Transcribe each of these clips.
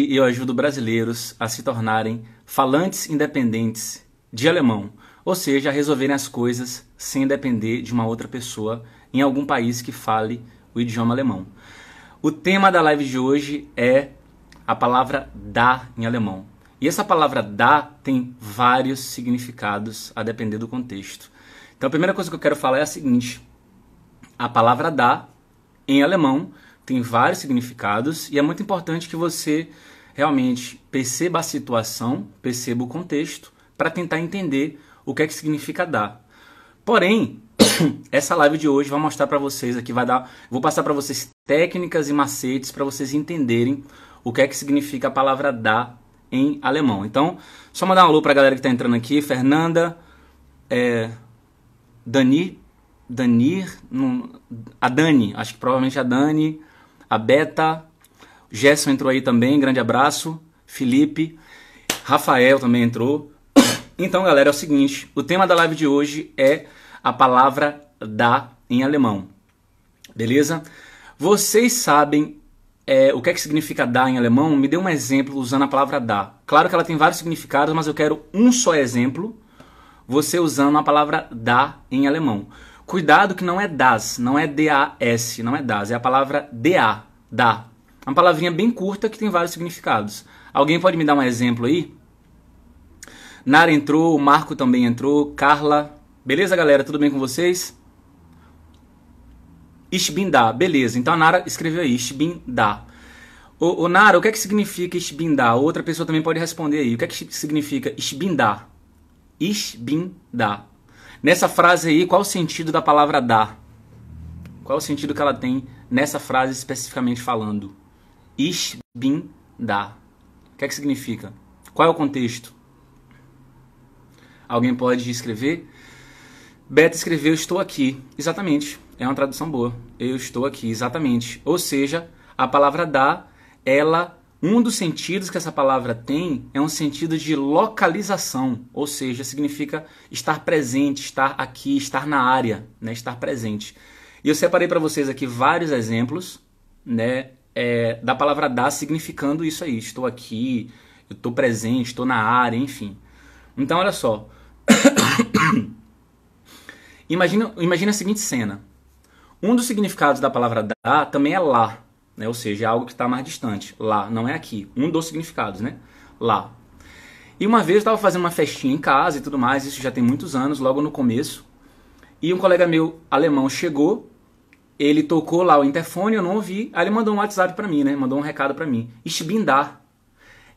e eu ajudo brasileiros a se tornarem falantes independentes de alemão, ou seja, a resolverem as coisas sem depender de uma outra pessoa em algum país que fale o idioma alemão. O tema da live de hoje é a palavra da em alemão. E essa palavra da tem vários significados a depender do contexto. Então a primeira coisa que eu quero falar é a seguinte: a palavra da em alemão tem vários significados e é muito importante que você realmente perceba a situação, perceba o contexto, para tentar entender o que é que significa dar. Porém, essa live de hoje vai mostrar para vocês aqui, vou passar para vocês técnicas e macetes para vocês entenderem o que é que significa a palavra dar em alemão. Então, só mandar um alô para a galera que está entrando aqui: Fernanda, a Dani, acho que provavelmente a Dani, a Beta, Gerson entrou aí também, grande abraço, Felipe, Rafael também entrou. Então, galera, é o seguinte, o tema da live de hoje é a palavra da em alemão, beleza? Vocês sabem o que é que significa dar em alemão? Me dê um exemplo usando a palavra da. Claro que ela tem vários significados, mas eu quero um só exemplo, você usando a palavra da em alemão. Cuidado que não é das, não é D-A-S, não é das, é a palavra D-A, da. Uma palavrinha bem curta que tem vários significados. Alguém pode me dar um exemplo aí? Nara entrou, o Marco também entrou, Carla. Beleza, galera? Tudo bem com vocês? Ich bin da, beleza. Então a Nara escreveu aí, ich bin da. Ô Nara, o que é que significa ich bin da? Outra pessoa também pode responder aí. O que é que significa ich bin da? Ich bin da. Nessa frase aí, qual o sentido da palavra da? Qual o sentido que ela tem nessa frase especificamente falando? Ich bin da. O que é que significa? Qual é o contexto? Alguém pode escrever? Beta escreveu estou aqui. Exatamente. É uma tradução boa. Eu estou aqui. Exatamente. Ou seja, a palavra da, um dos sentidos que essa palavra tem é um sentido de localização. Ou seja, significa estar presente, estar aqui, estar na área, né? Estar presente. E eu separei para vocês aqui vários exemplos, né, da palavra da significando isso aí. Estou aqui, eu estou presente, estou na área, enfim. Então, olha só. Imagina a seguinte cena. Um dos significados da palavra da também é lá, né? Ou seja, é algo que está mais distante. Lá, não é aqui. Um dos significados, né? Lá. E uma vez eu estava fazendo uma festinha em casa e tudo mais, isso já tem muitos anos, logo no começo. E um colega meu alemão chegou, ele tocou lá o interfone, eu não ouvi, aí ele mandou um WhatsApp para mim, né? Mandou um recado para mim. Ich bin da.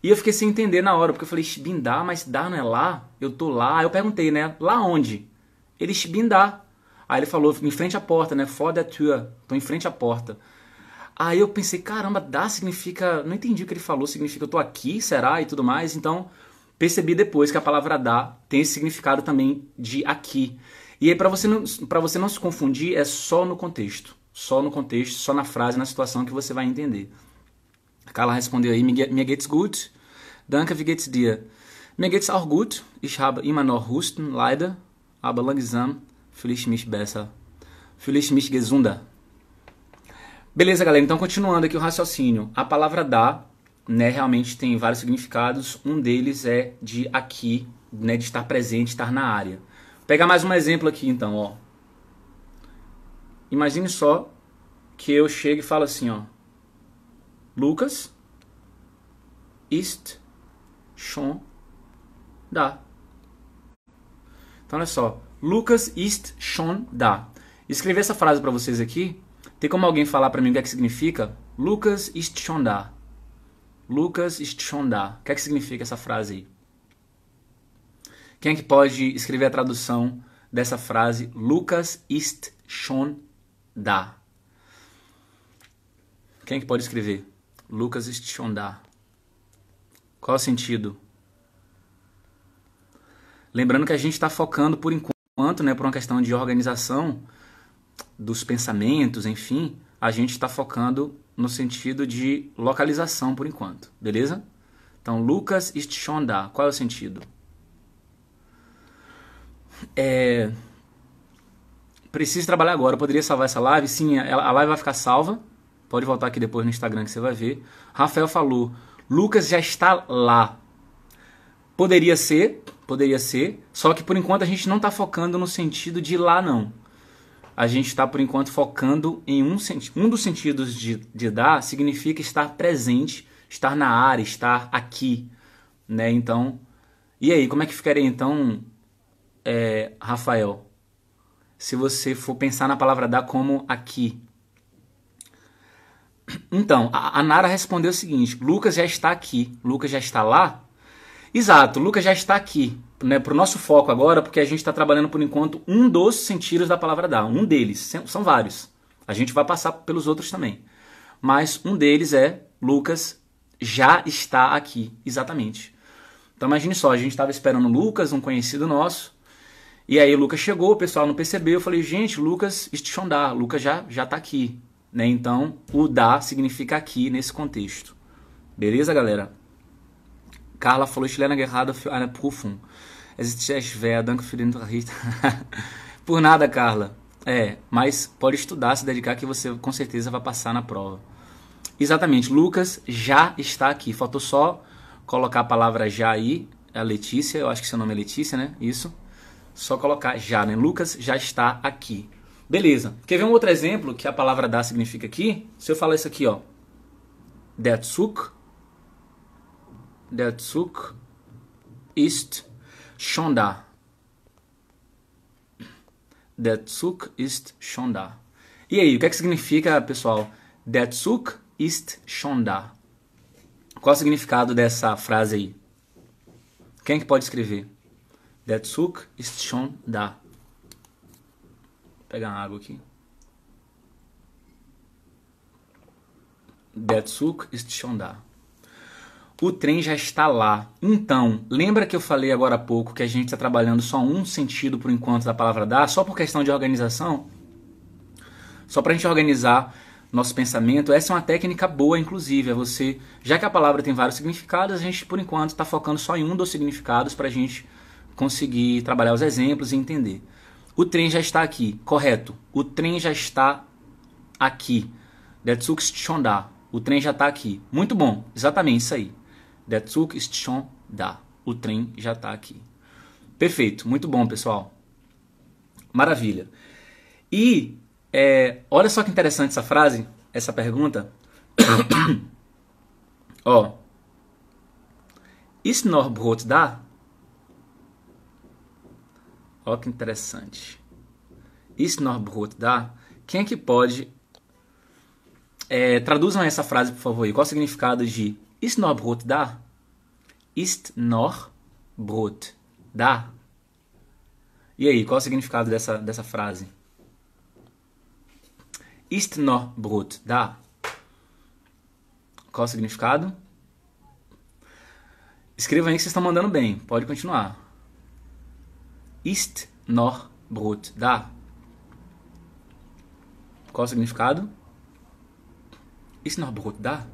E eu fiquei sem entender na hora, porque eu falei, ich bin da, mas da não é lá? Eu tô lá. Aí eu perguntei, né? Lá onde? Ele, ich bin da. Aí ele falou, em frente à porta, né? Vor der Tür. Tô em frente à porta. Aí eu pensei, caramba, da significa... Não entendi o que ele falou, significa eu tô aqui, será? E tudo mais. Então, percebi depois que a palavra da tem esse significado também de aqui. E aí, para você não se confundir, é só no contexto. Só no contexto, só na frase, na situação que você vai entender. A Carla respondeu aí, mir geht's gut. Danke, wie geht's dir? Mir geht's auch gut. Ich habe immer noch Husten, leider. Aber langsam fühle ich mich besser. Fühle ich mich gesunder. Beleza, galera. Então, continuando aqui o raciocínio. A palavra da, né, realmente tem vários significados. Um deles é de aqui, né, de estar presente, estar na área. Vou pegar mais um exemplo aqui, então, ó. Imagine só que eu chego e falo assim, ó. Lucas ist schon da. Então, olha só. Lucas ist schon da. Escrever essa frase para vocês aqui. Tem como alguém falar para mim o que é que significa? Lucas ist schon da. Lucas ist schon da. O que é que significa essa frase aí? Quem é que pode escrever a tradução dessa frase? Lucas ist schon da. Quem é que pode escrever? Lucas ist schon da. Qual o sentido? Lembrando que a gente está focando por enquanto, né, por uma questão de organização dos pensamentos, enfim, a gente está focando no sentido de localização por enquanto, beleza? Então, Lucas ist schon da. Qual é o sentido? Preciso trabalhar agora. Eu poderia salvar essa live? Sim, a live vai ficar salva. Pode voltar aqui depois no Instagram que você vai ver. Rafael falou, Lucas já está lá. Poderia ser, só que por enquanto a gente não está focando no sentido de lá, não. A gente está, por enquanto, focando em um dos sentidos de dar, significa estar presente, estar na área, estar aqui, né? Então, e aí, como é que ficaria, então, Rafael? Se você for pensar na palavra dar como aqui. Então, a Nara respondeu o seguinte, Lucas já está aqui, Lucas já está lá? Exato, Lucas já está aqui, né, para o nosso foco agora, porque a gente está trabalhando por enquanto um dos sentidos da palavra dar, um deles, são vários. A gente vai passar pelos outros também. Mas um deles é Lucas já está aqui, exatamente. Então imagine só, a gente estava esperando o Lucas, um conhecido nosso, e aí o Lucas chegou, o pessoal não percebeu, eu falei, gente, Lucas ist schon da, Lucas já está aqui. Né? Então o da significa aqui nesse contexto. Beleza, galera? Carla falou, ich lerne gerade für eine Prüfung. Es ist sehr schwer, danke für den Unterricht. Por nada, Carla. Mas pode estudar, se dedicar, que você com certeza vai passar na prova. Exatamente, Lucas já está aqui. Faltou só colocar a palavra já aí, a Letícia, eu acho que seu nome é Letícia, né? Isso. Só colocar já, né? Lucas já está aqui. Beleza. Quer ver um outro exemplo que a palavra da significa aqui? Se eu falar isso aqui, ó. Der Zug ist schon da. Der Zug ist schon da. E aí, o que é que significa, pessoal? Der Zug ist schon da. Qual é o significado dessa frase aí? Quem é que pode escrever? Der Zug ist schon da. Vou pegar uma água aqui. Der Zug ist schon da. O trem já está lá. Então, lembra que eu falei agora há pouco que a gente está trabalhando só um sentido por enquanto da palavra dar, só por questão de organização? Só para a gente organizar nosso pensamento. Essa é uma técnica boa, inclusive. É você, já que a palavra tem vários significados, a gente, por enquanto, está focando só em um dos significados para a gente conseguir trabalhar os exemplos e entender. O trem já está aqui. Correto. O trem já está aqui. Der Zug ist schon da. O trem já está aqui. Muito bom. Exatamente isso aí. Der Zug ist schon da. O trem já está aqui. Perfeito. Muito bom, pessoal. Maravilha. E olha só que interessante essa frase, essa pergunta. Ó. Ist noch Brot da? Ó que interessante. Ist noch Brot da? Quem é que pode... traduzam essa frase, por favor. Qual é o significado de Ist noch Brot da? Ist noch Brot da? E aí, qual é o significado dessa frase? Ist noch Brot da? Qual é o significado? Escrevam aí que vocês estão mandando bem. Pode continuar. Ist noch Brot da? Qual é o significado? Ist noch Brot da?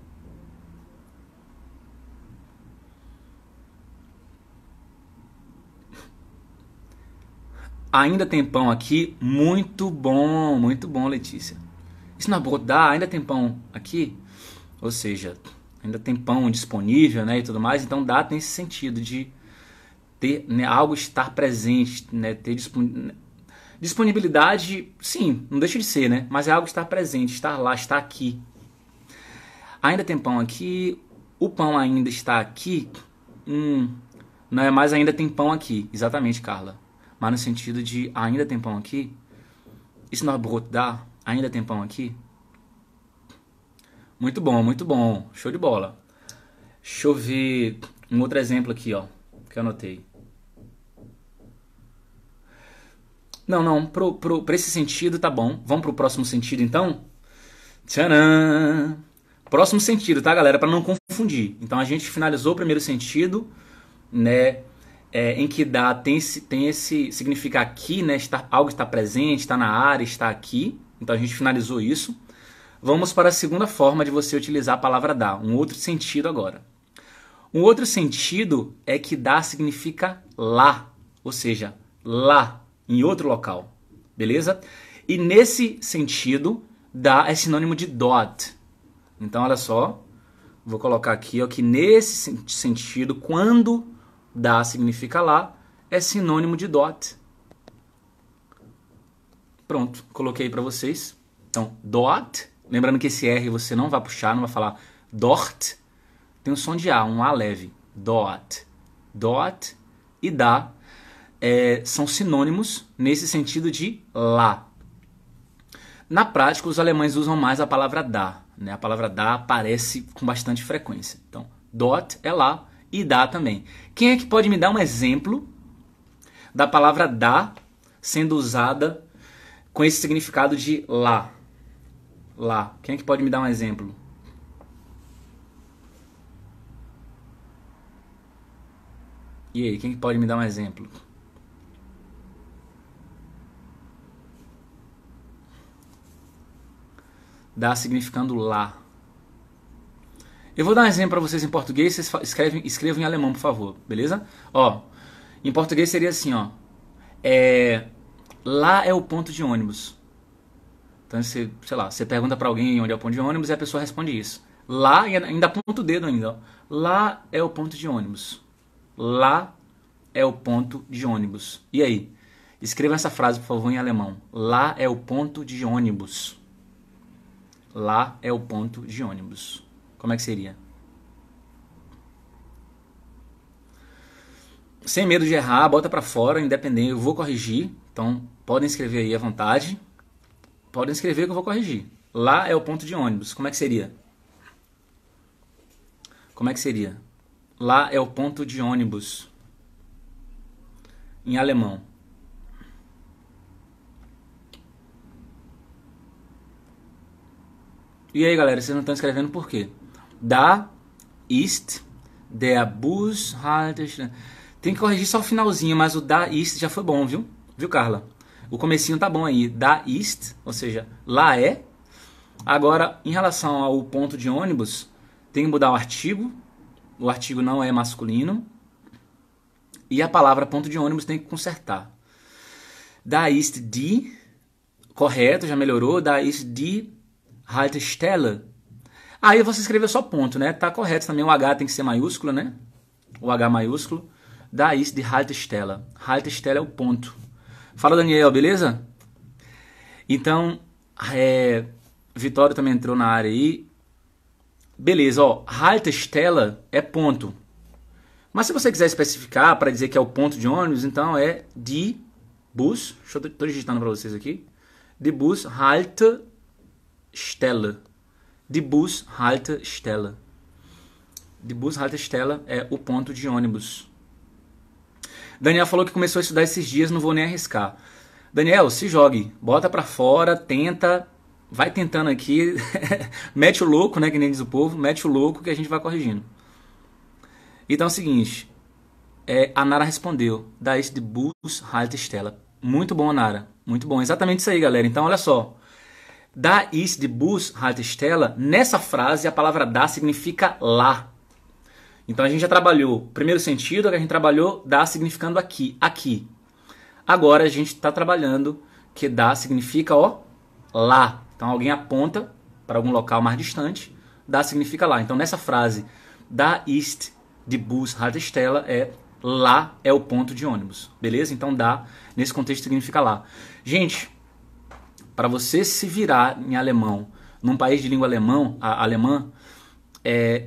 Ainda tem pão aqui? Muito bom, Letícia. Ist noch Brot da? Ainda tem pão aqui? Ou seja, ainda tem pão disponível, né, e tudo mais. Então, dá tem esse sentido de ter, né, algo estar presente, né, ter disponibilidade, sim, não deixa de ser, né, mas é algo estar presente, estar lá, estar aqui. Ainda tem pão aqui, o pão ainda está aqui, não é mais ainda tem pão aqui, exatamente, Carla, mas no sentido de ainda tem pão aqui, ist noch Brot da? Ainda tem pão aqui? Muito bom, show de bola. Deixa eu ver um outro exemplo aqui, ó, que eu anotei. Não, pra esse sentido tá bom. Vamos pro próximo sentido, então? Tcharam! Próximo sentido, tá, galera? Para não confundir. Então, a gente finalizou o primeiro sentido, né? Em que dá, tem esse significa aqui, né? Algo está presente, está na área, está aqui. Então, a gente finalizou isso. Vamos para a segunda forma de você utilizar a palavra dar. Um outro sentido agora. Um outro sentido é que dar significa lá. Ou seja, lá, em outro local. Beleza? E nesse sentido, dar é sinônimo de dort. Então, olha só. Vou colocar aqui, ó, que nesse sentido, quando da significa lá, é sinônimo de dort. Pronto, coloquei para vocês. Então, dort, lembrando que esse R você não vai puxar, não vai falar dort. Tem um som de A, um A leve. Dort. Dort e da são sinônimos nesse sentido de lá. Na prática, os alemães usam mais a palavra da. Né? A palavra da aparece com bastante frequência. Então, dort é lá e da também. Quem é que pode me dar um exemplo da palavra da sendo usada com esse significado de lá? Lá. Quem é que pode me dar um exemplo? E aí, quem que pode me dar um exemplo? Dá significando lá. Eu vou dar um exemplo para vocês em português, vocês escrevam em alemão, por favor, beleza? Ó, em português seria assim, ó. Lá é o ponto de ônibus. Então, você, sei lá, você pergunta para alguém onde é o ponto de ônibus e a pessoa responde isso. Lá, e ainda aponta o dedo ainda, ó. Lá é o ponto de ônibus. Lá é o ponto de ônibus. E aí? Escreva essa frase, por favor, em alemão. Lá é o ponto de ônibus. Lá é o ponto de ônibus. Como é que seria? Sem medo de errar, bota pra fora, independente. Eu vou corrigir. Então, podem escrever aí à vontade. Podem escrever que eu vou corrigir. Lá é o ponto de ônibus. Como é que seria? Como é que seria? Lá é o ponto de ônibus. Em alemão. E aí, galera, vocês não estão escrevendo por quê? Da ist der Bushaltestelle. Tem que corrigir só o finalzinho, mas o da ist já foi bom, viu? Viu, Carla? O comecinho tá bom aí. Da ist, ou seja, lá é. Agora, em relação ao ponto de ônibus, tem que mudar o artigo. O artigo não é masculino. E a palavra ponto de ônibus tem que consertar. Da ist die, correto, já melhorou. Da ist die Haltestelle. Aí você escreveu só ponto, né? Tá correto também. O H tem que ser maiúsculo, né? O H maiúsculo. Da ist die Haltestelle. Haltestelle é o ponto. Fala, Daniel, beleza? Então, Vitório também entrou na área aí. Beleza, ó. Haltestelle é ponto. Mas se você quiser especificar para dizer que é o ponto de ônibus, então é die Bus. Estou digitando para vocês aqui. Die Bushaltestelle. Die Bushaltestelle. Die Bushaltestelle é o ponto de ônibus. Daniel falou que começou a estudar esses dias, não vou nem arriscar. Daniel, se jogue. Bota pra fora, tenta. Vai tentando aqui. Mete o louco, né? Que nem diz o povo. Mete o louco que a gente vai corrigindo. Então é o seguinte. A Nara respondeu. Da ist die Bushaltestelle. Muito bom, Nara. Muito bom. Exatamente isso aí, galera. Então, olha só. Da ist die Bushaltestelle. Nessa frase, a palavra da significa lá. Então, a gente já trabalhou. Primeiro sentido, que a gente trabalhou da significando aqui. Aqui. Agora, a gente está trabalhando que da significa, ó, lá. Então, alguém aponta para algum local mais distante. Da significa lá. Então, nessa frase, da ist die Bushaltestelle é lá é o ponto de ônibus. Beleza? Então, da, nesse contexto, significa lá. Gente, para você se virar em alemão, num país de língua alemã,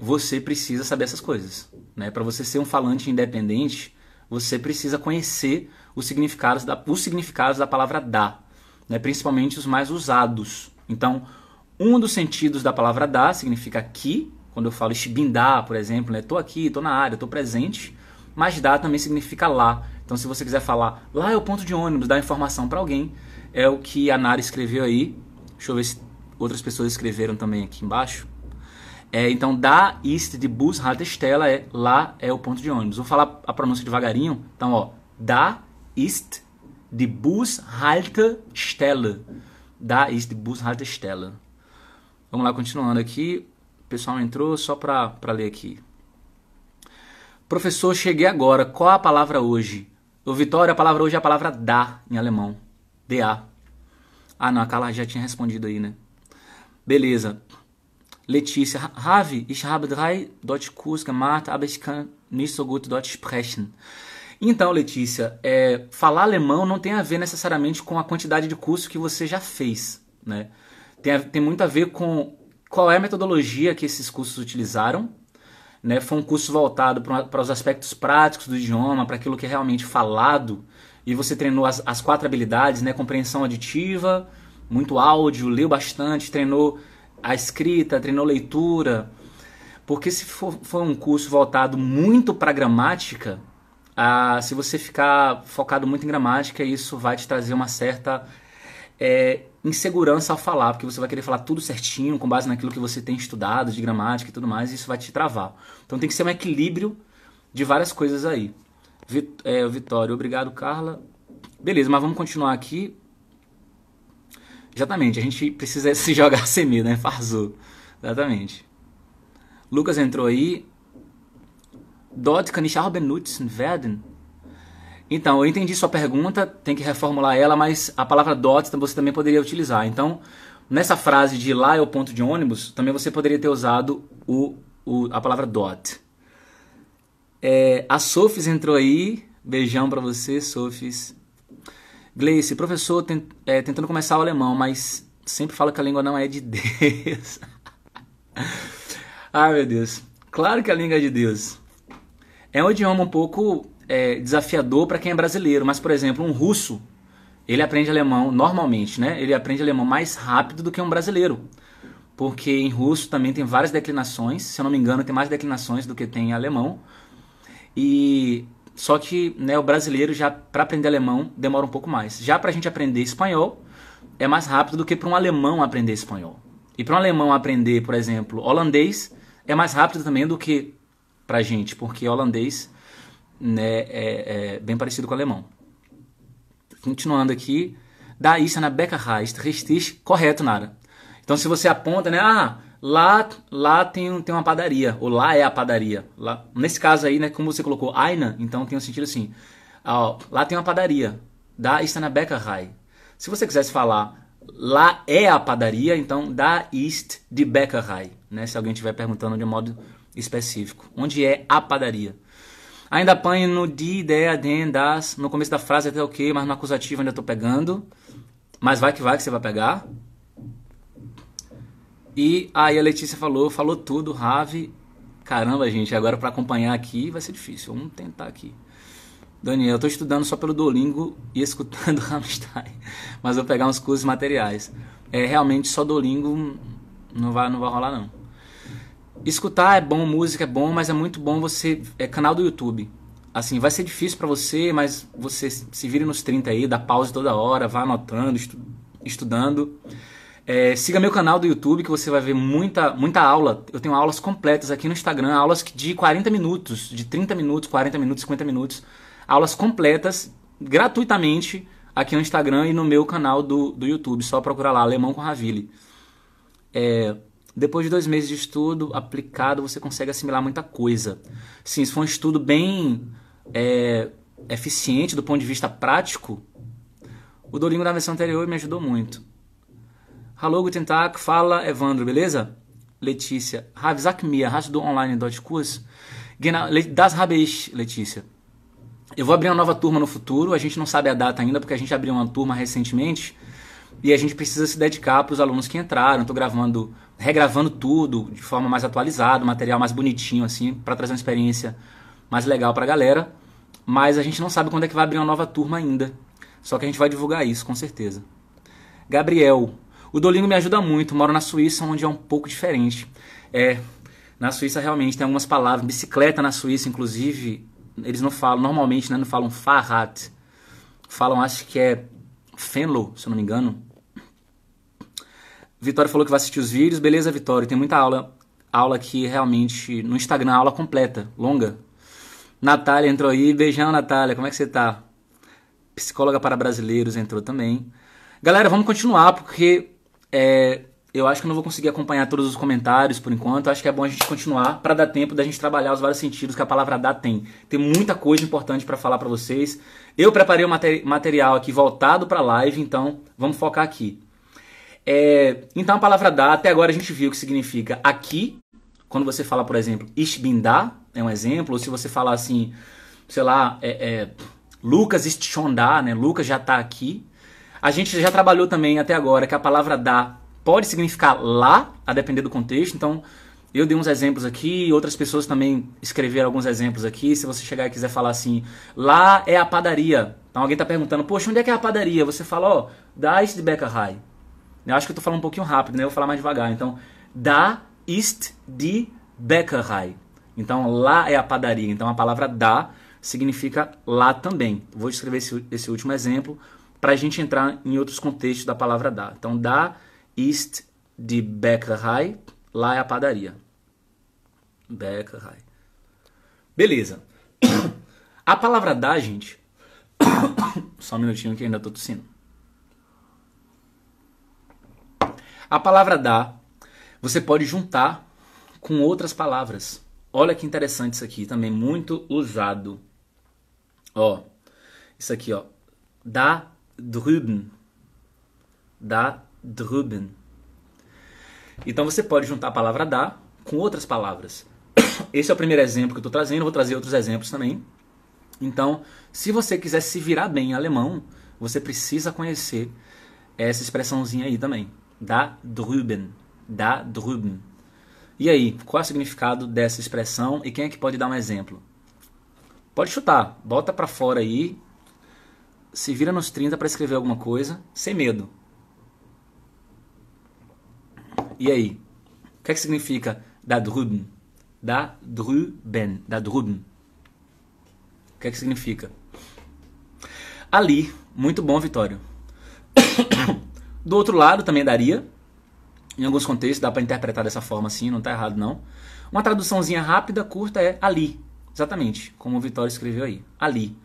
você precisa saber essas coisas. Né? Para você ser um falante independente, você precisa conhecer os significados da palavra da, né? Principalmente os mais usados. Então, um dos sentidos da palavra da significa aqui. Quando eu falo ich bin da, por exemplo, né? Tô aqui, tô na área, tô presente. Mas da também significa lá. Então, se você quiser falar lá é o ponto de ônibus, dar informação para alguém, é o que a Nara escreveu aí. Deixa eu ver se outras pessoas escreveram também aqui embaixo. Então, da ist die Bushaltestelle lá é o ponto de ônibus. Vou falar a pronúncia devagarinho. Então, ó, da ist die Bushaltestelle. Da ist die Bushaltestelle. Vamos lá, continuando aqui. O pessoal entrou só para ler aqui. Professor, cheguei agora. Qual a palavra hoje? Ô, Vitória, a palavra hoje é a palavra da, em alemão. Da. Ah, não, a Carla já tinha respondido aí, né? Beleza. Letícia, Ravi, ich habe 3 Deutschkurs gemacht, aber ich kann nicht so gut Deutsch sprechen. Então, Letícia, falar alemão não tem a ver necessariamente com a quantidade de curso que você já fez, né? Tem muito a ver com qual é a metodologia que esses cursos utilizaram, né? Foi um curso voltado para os aspectos práticos do idioma, para aquilo que é realmente falado, e você treinou as 4 habilidades, né? Compreensão auditiva, muito áudio, leu bastante, treinou a escrita, treinou leitura. Porque se for um curso voltado muito para gramática, se você ficar focado muito em gramática, isso vai te trazer uma certa insegurança ao falar, porque você vai querer falar tudo certinho, com base naquilo que você tem estudado de gramática e tudo mais, e isso vai te travar. Então tem que ser um equilíbrio de várias coisas aí. Vitória, obrigado, Carla. Beleza, mas vamos continuar aqui. Exatamente, a gente precisa se jogar sem medo, né? Farzou. Exatamente. Lucas entrou aí. Dort kann ich auch benutzen werden. Então, eu entendi sua pergunta, tem que reformular ela, mas a palavra dort você também poderia utilizar. Então, nessa frase de lá é o ponto de ônibus, também você poderia ter usado a palavra dort. A Sofis entrou aí. Beijão pra você, Sofis. Gleice, professor tentando começar o alemão, mas sempre fala que a língua não é de Deus. Ai, meu Deus. Claro que a língua é de Deus. É um idioma um pouco desafiador para quem é brasileiro, mas, por exemplo, um russo, ele aprende alemão normalmente, né? Ele aprende alemão mais rápido do que um brasileiro, porque em russo também tem várias declinações, se eu não me engano, tem mais declinações do que tem em alemão, só que, né, o brasileiro já para aprender alemão demora um pouco mais. Já para a gente aprender espanhol é mais rápido do que para um alemão aprender espanhol. E para um alemão aprender, por exemplo, holandês é mais rápido também do que pra gente, porque holandês, né, é bem parecido com o alemão. Continuando aqui, da ist na Bäckerei, ist richtig, correto, Nara. Então se você aponta, né, lá tem uma padaria, ou lá é a padaria. Lá, nesse caso aí, né, como você colocou eine, então tem um sentido assim, lá tem uma padaria, da ist na Bäckerei. Se você quisesse falar lá é a padaria, então da ist die Bäckerei, né, se alguém estiver perguntando de um modo específico. Onde é a padaria? Ainda apanho no die, der, den, das. No começo da frase até ok, mas no acusativo ainda estou pegando. Mas vai que você vai pegar. E aí a Letícia falou tudo, Ravi. Caramba, gente, agora para acompanhar aqui vai ser difícil. Vamos tentar aqui. Daniel, eu estou estudando só pelo Duolingo e escutando Rammstein. Mas vou pegar uns cursos materiais. Realmente só Duolingo não vai rolar não. Escutar é bom, música é bom, mas é muito bom você... canal do YouTube. Assim, vai ser difícil pra você, mas você se vire nos 30 aí, dá pause toda hora, vá anotando, estudando. Siga meu canal do YouTube que você vai ver muita aula. Eu tenho aulas completas aqui no Instagram, aulas de 40 minutos, de 30 minutos, 40 minutos, 50 minutos. Aulas completas, gratuitamente, aqui no Instagram e no meu canal do YouTube. Só procurar lá, Alemão com Ravili. Depois de 2 meses de estudo aplicado, você consegue assimilar muita coisa. Sim, se for um estudo bem eficiente do ponto de vista prático, o Duolingo da versão anterior me ajudou muito. Hallo, guten Tag, fala Evandro, beleza? Letícia, sag mir, hast du online Deutschkurs? Genau, das habe ich, Letícia. Eu vou abrir uma nova turma no futuro, a gente não sabe a data ainda, porque a gente abriu uma turma recentemente, e a gente precisa se dedicar para os alunos que entraram. Estou regravando tudo de forma mais atualizada, material mais bonitinho, assim, para trazer uma experiência mais legal para a galera. Mas a gente não sabe quando é que vai abrir uma nova turma ainda. Só que a gente vai divulgar isso, com certeza. Gabriel, o Duolingo me ajuda muito. Moro na Suíça, onde é um pouco diferente. Na Suíça realmente tem algumas palavras. Bicicleta na Suíça, inclusive, eles não falam, normalmente, né, não falam Fahrrad. Falam, acho que é Fenlo, se eu não me engano. Vitória falou que vai assistir os vídeos. Beleza, Vitória. Tem muita aula aqui realmente no Instagram, aula completa, longa. Natália entrou aí. Beijão, Natália. Como é que você tá? Psicóloga para brasileiros entrou também. Galera, vamos continuar, porque eu acho que eu não vou conseguir acompanhar todos os comentários por enquanto. Eu acho que é bom a gente continuar para dar tempo da gente trabalhar os vários sentidos que a palavra dar tem. Tem muita coisa importante para falar para vocês. Eu preparei um material aqui voltado para a live, então vamos focar aqui. Então a palavra da, até agora a gente viu que significa aqui. Quando você fala, por exemplo, ich bin da, é um exemplo. Ou se você falar assim, sei lá, Lucas ist schon da, né? Lucas já está aqui. A gente já trabalhou também até agora que a palavra da pode significar lá, a depender do contexto. Então, eu dei uns exemplos aqui, outras pessoas também escreveram alguns exemplos aqui. Se você chegar e quiser falar assim, lá é a padaria. Então alguém está perguntando, poxa, onde é que é a padaria? Você fala, ó, da ist die Bäckerei. Eu acho que eu estou falando um pouquinho rápido, né? Eu vou falar mais devagar. Então, da ist die Bäckerei. Então, lá é a padaria. Então, a palavra da significa lá também. Vou escrever esse último exemplo para a gente entrar em outros contextos da palavra da. Então, da ist die Bäckerei. Lá é a padaria. Bäckerei. Beleza. A palavra da, gente... Só um minutinho que eu ainda estou tossindo. A palavra da, você pode juntar com outras palavras. Olha que interessante isso aqui, também muito usado. Ó, isso aqui, ó. Da drüben. Da drüben. Então você pode juntar a palavra da com outras palavras. Esse é o primeiro exemplo que eu estou trazendo, vou trazer outros exemplos também. Então, se você quiser se virar bem em alemão, você precisa conhecer essa expressãozinha aí também. Da drüben. Da drüben. E aí, qual é o significado dessa expressão e quem é que pode dar um exemplo? Pode chutar, bota pra fora aí, se vira nos 30 para escrever alguma coisa, sem medo. E aí, o que é que significa da drüben? Da drüben. Da drüben. O que é que significa? Ali, muito bom, Vitória. Do outro lado também daria, em alguns contextos dá para interpretar dessa forma assim, não está errado não. Uma traduçãozinha rápida, curta é ali, exatamente, como o Vitória escreveu aí, ali.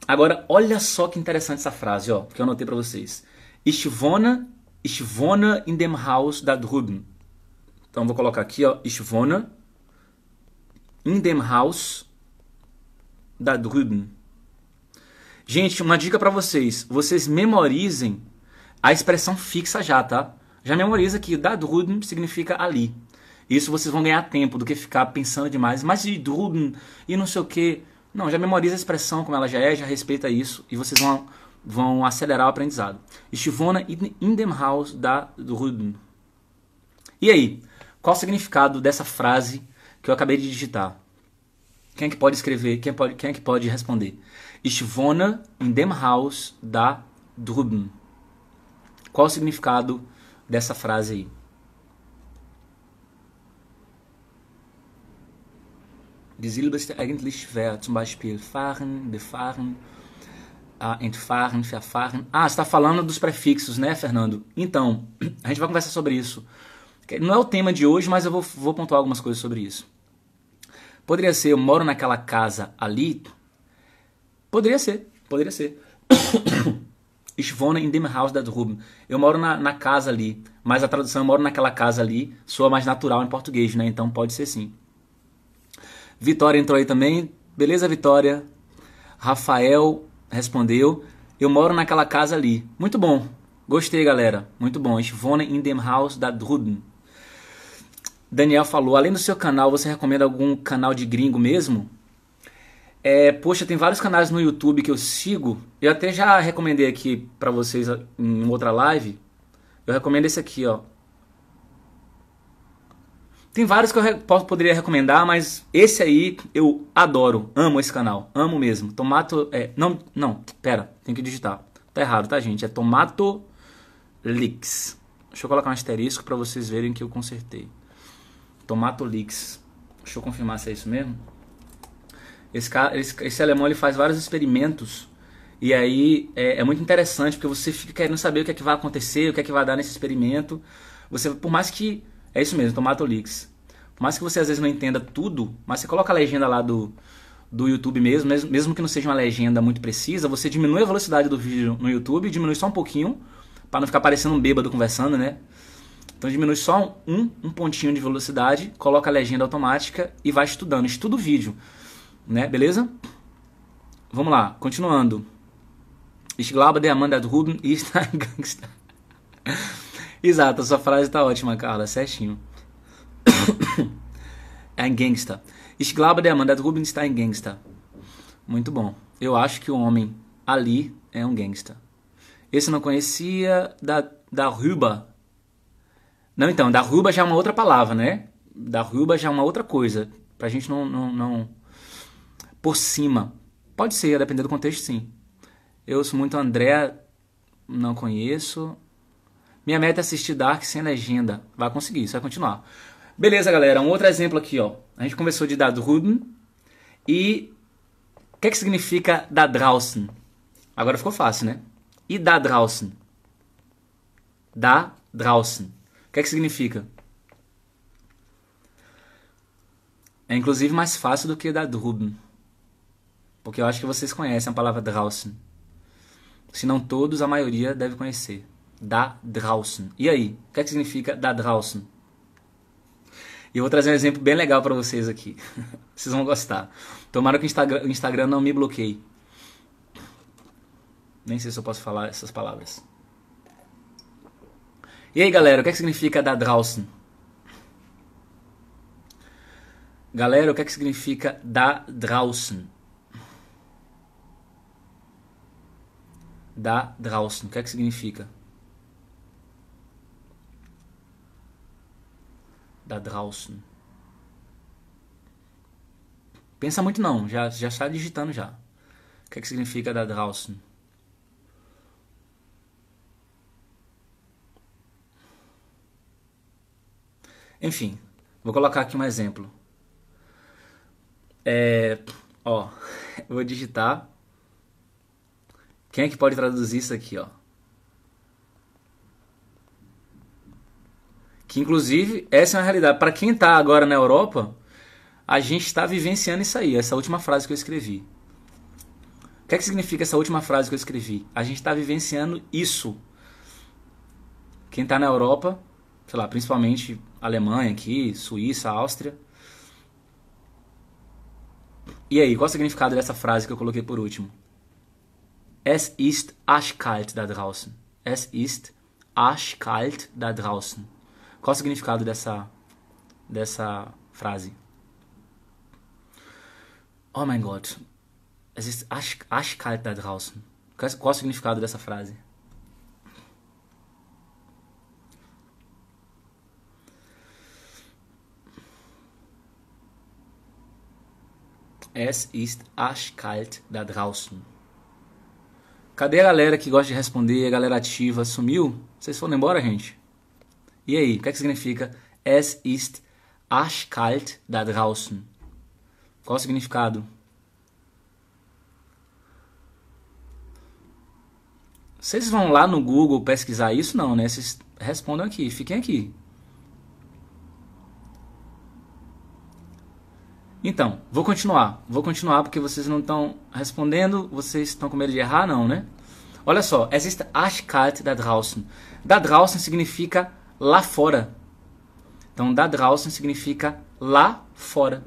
Agora, olha só que interessante essa frase, ó, que eu anotei para vocês. Ich wohne in dem Haus da drüben. Então vou colocar aqui, ó, ich wohne in dem Haus da drüben. Gente, uma dica para vocês, vocês memorizem a expressão fixa já, tá? Já memoriza que da drüben significa ali. Isso vocês vão ganhar tempo do que ficar pensando demais. Mas de drüben e não sei o que. Não, já memoriza a expressão como ela já é, já respeita isso. E vocês vão acelerar o aprendizado. Ich wohne in dem Haus da drüben. E aí? Qual o significado dessa frase que eu acabei de digitar? Quem é que pode escrever? Quem é que pode responder? Ich wohne in dem Haus da drüben. Qual o significado dessa frase aí? Die Silbe ist eigentlich schwer. Zum Beispiel fahren, befahren, entfahren, verfahren. Ah, você está falando dos prefixos, né, Fernando? Então, a gente vai conversar sobre isso. Não é o tema de hoje, mas eu vou pontuar algumas coisas sobre isso. Poderia ser, eu moro naquela casa ali? Poderia ser. Ich wohne in dem Haus da drüben. Eu moro na casa ali, mas a tradução eu moro naquela casa ali soa mais natural em português, né? Então pode ser sim. Vitória entrou aí também. Beleza, Vitória? Rafael respondeu. Eu moro naquela casa ali. Muito bom. Gostei, galera. Muito bom. Ich wohne in dem Haus da drüben. Daniel falou, além do seu canal, você recomenda algum canal de gringo mesmo? Poxa, tem vários canais no YouTube que eu sigo. Eu até já recomendei aqui pra vocês em outra live. Eu recomendo esse aqui, ó. Tem vários que eu poderia recomendar, mas esse aí eu adoro. Amo esse canal. Amo mesmo. Pera. Tem que digitar. Tá errado, tá, gente? É Tomato Leaks. Deixa eu colocar um asterisco pra vocês verem que eu consertei. Tomato Leaks. Deixa eu confirmar se é isso mesmo. Esse alemão ele faz vários experimentos e aí é muito interessante porque você fica querendo saber o que é que vai acontecer, o que é que vai dar nesse experimento. Por mais que... É isso mesmo, Tomato Leaks. Por mais que você às vezes não entenda tudo, mas você coloca a legenda lá do YouTube mesmo que não seja uma legenda muito precisa, você diminui a velocidade do vídeo no YouTube, diminui só um pouquinho, para não ficar parecendo um bêbado conversando, né? Então diminui só um pontinho de velocidade, coloca a legenda automática e vai estudando. Estuda o vídeo. Né? Beleza? Vamos lá, continuando. Ich glaube, der Mann da drüben ist ein Gangster. Exato, a sua frase tá ótima, Carla, certinho. Ein Gangster. Ich glaube, der Mann da drüben ist ein Gangster. Muito bom. Eu acho que o homem ali é um gangster. Esse eu não conhecia. Darüber. Não, então, darüber já é uma outra palavra, né? Darüber já é uma outra coisa. Pra gente não... Por cima. Pode ser, a depender do contexto, sim. Eu sou muito André, não conheço. Minha meta é assistir Dark sem legenda. Vai conseguir, isso vai continuar. Beleza, galera. Um outro exemplo aqui, ó. A gente conversou de da drüben. E o que significa da draußen? Agora ficou fácil, né? E da draußen? Da draußen. O que significa? É inclusive mais fácil do que da drüben. Porque eu acho que vocês conhecem a palavra draußen. Se não todos, a maioria deve conhecer. Da draußen. E aí? O que significa da draußen? E eu vou trazer um exemplo bem legal para vocês aqui. Vocês vão gostar. Tomara que o Instagram não me bloqueie. Nem sei se eu posso falar essas palavras. E aí, galera, o que significa da draußen? Galera, o que significa da draußen? Da draußen. O que significa? Da draußen. Pensa muito não, já está digitando já. O que significa da draußen? Enfim, vou colocar aqui um exemplo. Vou digitar. Quem é que pode traduzir isso aqui, ó? Que inclusive, essa é uma realidade. Para quem está agora na Europa, a gente está vivenciando isso aí, essa última frase que eu escrevi. O que significa essa última frase que eu escrevi? A gente está vivenciando isso. Quem está na Europa, sei lá, principalmente Alemanha aqui, Suíça, Áustria. E aí, qual é o significado dessa frase que eu coloquei por último? Es ist arschkalt da draußen. Es ist arschkalt da draußen. Qual o significado dessa frase? Oh mein Gott. Es ist arschkalt da draußen. Qual o significado dessa frase? Es ist arschkalt da draußen. Cadê a galera que gosta de responder? A galera ativa sumiu? Vocês foram embora, gente? E aí, o que significa Es ist arschkalt da draußen? Qual o significado? Vocês vão lá no Google pesquisar isso? Não, né? Vocês respondam aqui, fiquem aqui. Então, vou continuar porque vocês não estão respondendo, vocês estão com medo de errar, não, né? Olha só, es ist arschkalt da draußen. Da draußen significa lá fora. Então, da draußen significa lá fora.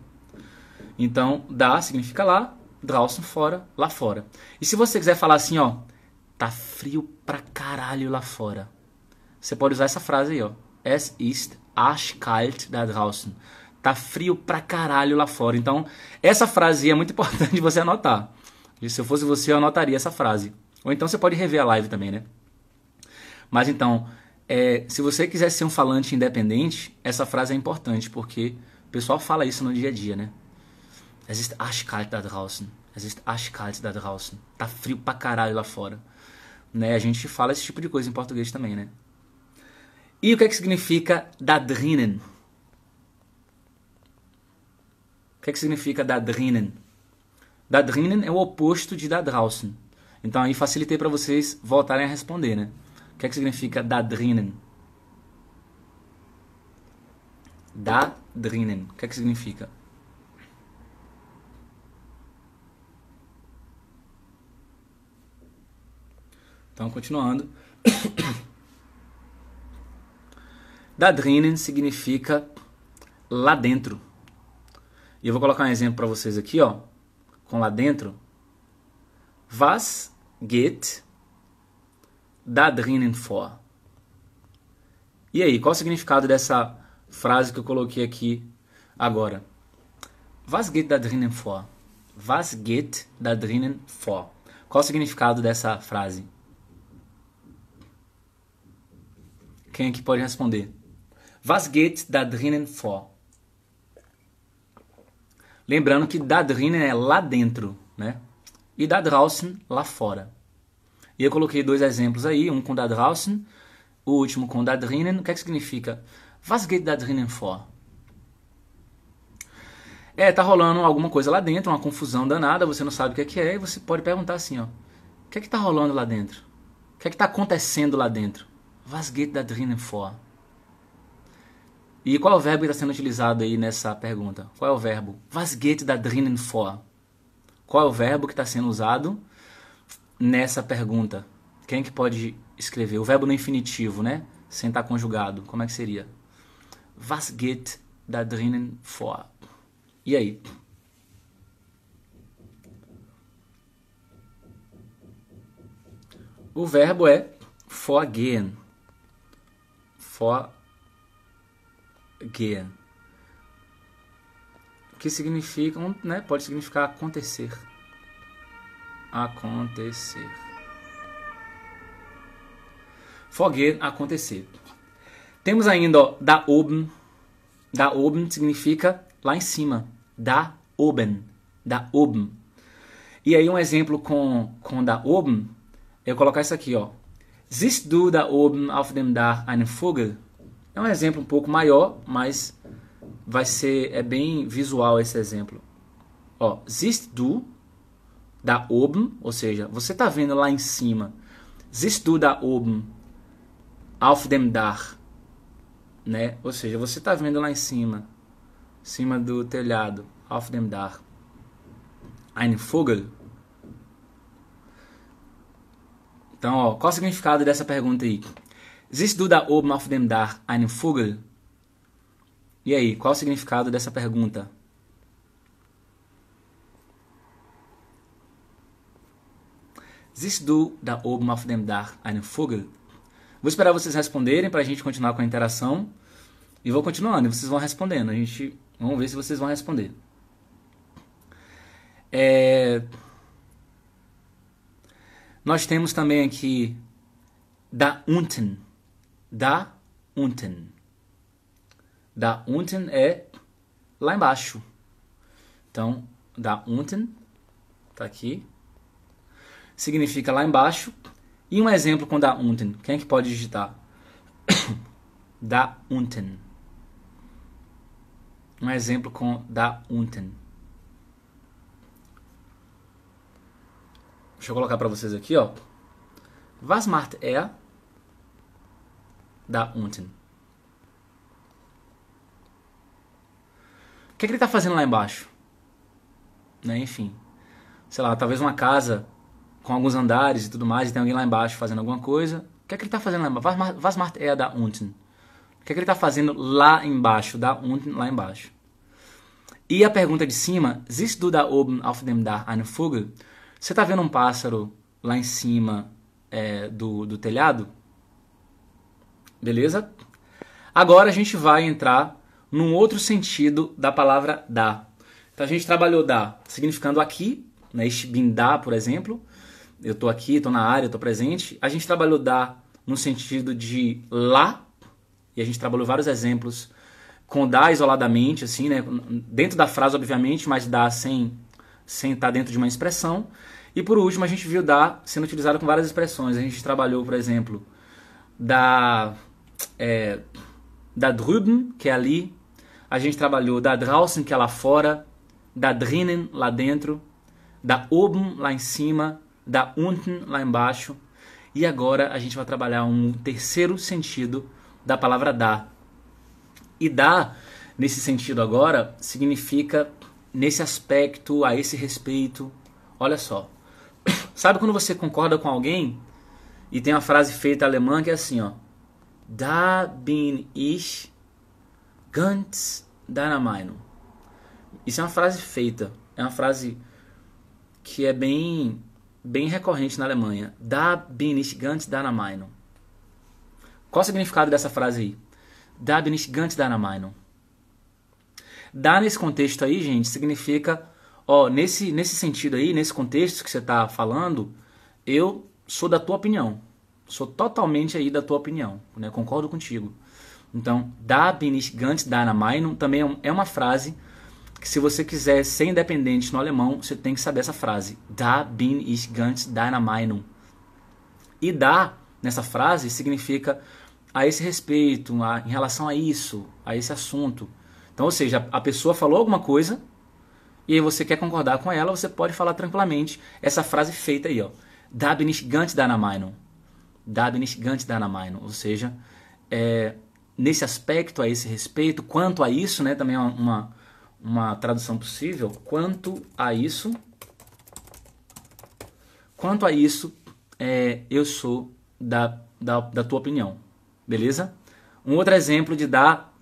Então, da significa lá, draußen fora, lá fora. E se você quiser falar assim, ó, tá frio pra caralho lá fora, você pode usar essa frase aí, ó. Es ist arschkalt da draußen. Tá frio pra caralho lá fora. Então, essa frase é muito importante você anotar. E se eu fosse você, eu anotaria essa frase. Ou então você pode rever a live também, né? Mas então, se você quiser ser um falante independente, essa frase é importante, porque o pessoal fala isso no dia a dia, né? Es ist arschkalt da draußen. Es ist arschkalt da draußen. Tá frio pra caralho lá fora. Né? A gente fala esse tipo de coisa em português também, né? E o que significa da drinnen? O que significa da drinnen? Da drinnen é o oposto de da draußen. Então aí facilitei para vocês voltarem a responder, né? O que significa da drinnen? Da drinnen. O que significa? Então, continuando. Da drinnen significa lá dentro. E eu vou colocar um exemplo para vocês aqui, ó, com lá dentro. Was geht da drinnen vor? E aí, qual o significado dessa frase que eu coloquei aqui agora? Was geht da drinnen vor? Was geht da drinnen vor? Qual o significado dessa frase? Quem aqui pode responder? Was geht da drinnen vor? Lembrando que da drinnen é lá dentro, né? E da draußen, lá fora. E eu coloquei dois exemplos aí, um com da draußen, o último com da drinnen. O que é que significa? Was geht da drinnen vor? Tá rolando alguma coisa lá dentro, uma confusão danada, você não sabe o que é, e você pode perguntar assim, ó. O que é que tá rolando lá dentro? O que é que tá acontecendo lá dentro? Was geht da drinnen vor? E qual é o verbo que está sendo utilizado aí nessa pergunta? Qual é o verbo? Was geht da drinnen vor? Qual é o verbo que está sendo usado nessa pergunta? Quem que pode escrever? O verbo no infinitivo, né? Sem estar conjugado. Como é que seria? Was geht da drinnen vor? E aí? O verbo é vorgehen. Vorgehen. Que significa, né? Pode significar acontecer. Acontecer. Vorgehen, acontecer. Temos ainda, ó, da oben. Da oben significa lá em cima. Da oben. Da oben. E aí um exemplo com da oben, eu colocar isso aqui, ó. Siehst du da oben auf dem Dach einen Vogel? É um exemplo um pouco maior, mas é bem visual esse exemplo. Ó, siehst du da oben, ou seja, você está vendo lá em cima. Siehst du da oben auf dem Dach, né? Ou seja, você está vendo lá em cima do telhado, auf dem Dach, einen Vogel. Então, ó, qual o significado dessa pergunta aí? Siehst du da oben auf dem Dach einen Vogel? E aí, qual o significado dessa pergunta? Siehst du da oben auf dem Dach einen Vogel? Vou esperar vocês responderem para a gente continuar com a interação. E vou continuando, e vocês vão respondendo. Vamos ver se vocês vão responder. Nós temos também aqui da unten. Da unten. Da unten é lá embaixo. Então, da unten, tá aqui, significa lá embaixo. E um exemplo com da unten. Quem é que pode digitar? Da unten. Um exemplo com da unten. Deixa eu colocar para vocês aqui, ó. Was macht er da unten? O que ele está fazendo lá embaixo? Né? Enfim, sei lá, talvez uma casa com alguns andares e tudo mais, e tem alguém lá embaixo fazendo alguma coisa. O que ele está fazendo lá embaixo? Was macht er da unten? O que ele está fazendo lá embaixo? Da unten, lá embaixo. E a pergunta de cima, siehst du da oben auf dem Dach einen Vogel? Você está vendo um pássaro lá em cima do telhado? Beleza? Agora a gente vai entrar num outro sentido da palavra da. Então a gente trabalhou da significando aqui, né? Ich bin da, por exemplo. Eu estou aqui, estou na área, estou presente. A gente trabalhou da no sentido de lá. E a gente trabalhou vários exemplos com da isoladamente, assim, né? Dentro da frase, obviamente, mas da sem estar dentro de uma expressão. E por último, a gente viu da sendo utilizado com várias expressões. A gente trabalhou, por exemplo, da drüben, que é ali. A gente trabalhou da draußen, que é lá fora. Da drinnen, lá dentro. Da oben, lá em cima. Da unten, lá embaixo. E agora a gente vai trabalhar um terceiro sentido da palavra da. E da, nesse sentido agora, significa nesse aspecto, a esse respeito. Olha só. Sabe quando você concorda com alguém e tem uma frase feita alemã que é assim, ó. Da bin ich ganz deiner Meinung. Isso é uma frase feita. É uma frase que é bem recorrente na Alemanha. Da bin ich ganz deiner Meinung. Qual o significado dessa frase aí? Da bin ich ganz deiner Meinung. Da nesse contexto aí, gente, significa, ó, nesse sentido aí, nesse contexto que você está falando, eu sou da tua opinião. Sou totalmente aí da tua opinião, né? Concordo contigo. Então, da bin ich ganz deiner Meinung também é uma frase que, se você quiser ser independente no alemão, você tem que saber essa frase. Da bin ich ganz deiner Meinung. E da, nessa frase, significa a esse respeito, em relação a isso, a esse assunto. Então, ou seja, a pessoa falou alguma coisa e aí você quer concordar com ela, você pode falar tranquilamente essa frase feita aí, ó. Da bin ich ganz deiner Meinung. Da bin ich ganz deiner Meinung. Ou seja, nesse aspecto, a esse respeito, quanto a isso, né, também é uma tradução possível, quanto a isso, eu sou da tua opinião, beleza? Um outro exemplo de dar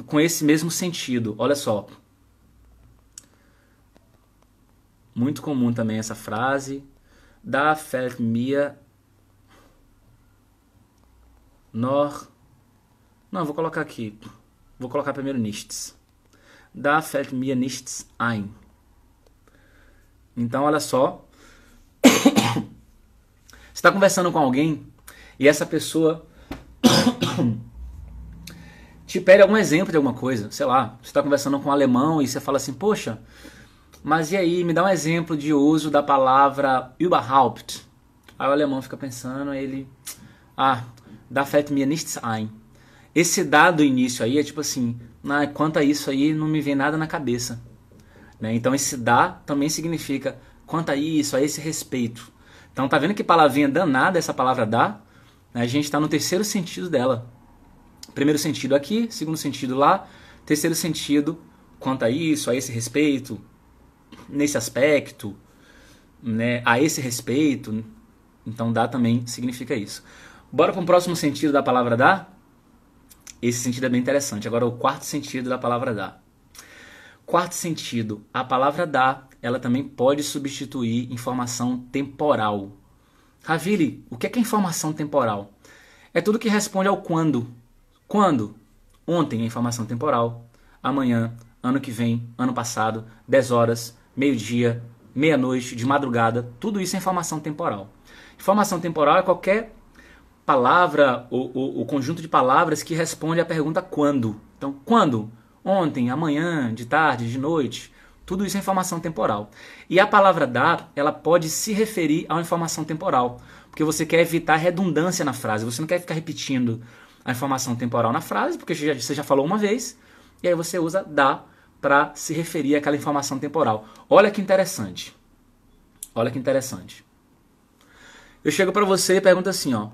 com esse mesmo sentido, olha só. Muito comum também essa frase. Da fällt mir noch... Não, vou colocar aqui. Vou colocar primeiro nichts. Da fällt mir nichts ein. Então, olha só. Você está conversando com alguém e essa pessoa te pede algum exemplo de alguma coisa. Sei lá, você está conversando com um alemão e você fala assim, poxa, mas e aí, me dá um exemplo de uso da palavra überhaupt. Aí o alemão fica pensando, ele... da fällt mir nichts ein. Esse dado início aí é tipo assim, quanto a isso aí não me vem nada na cabeça. Né? Então esse da também significa quanto a isso, a esse respeito. Então tá vendo que palavrinha danada essa palavra da? A gente está no terceiro sentido dela. Primeiro sentido aqui, segundo sentido lá, terceiro sentido quanto a isso, a esse respeito, nesse aspecto, né, a esse respeito. Então dá também significa isso. Bora para o próximo sentido da palavra dá? Esse sentido é bem interessante. Agora o quarto sentido da palavra dá. Quarto sentido, a palavra dá, ela também pode substituir informação temporal. Ravili, o que é informação temporal? É tudo que responde ao quando. Quando? Ontem é informação temporal. Amanhã, ano que vem, ano passado, 10 horas, meio-dia, meia-noite, de madrugada. Tudo isso é informação temporal. Informação temporal é qualquer palavra ou conjunto de palavras que responde à pergunta quando. Então, quando? Ontem, amanhã, de tarde, de noite. Tudo isso é informação temporal. E a palavra dar, ela pode se referir a uma informação temporal. Porque você quer evitar redundância na frase. Você não quer ficar repetindo a informação temporal na frase, porque você já falou uma vez. E aí você usa dar para se referir àquela informação temporal. Olha que interessante. Olha que interessante. Eu chego para você e pergunto assim, ó.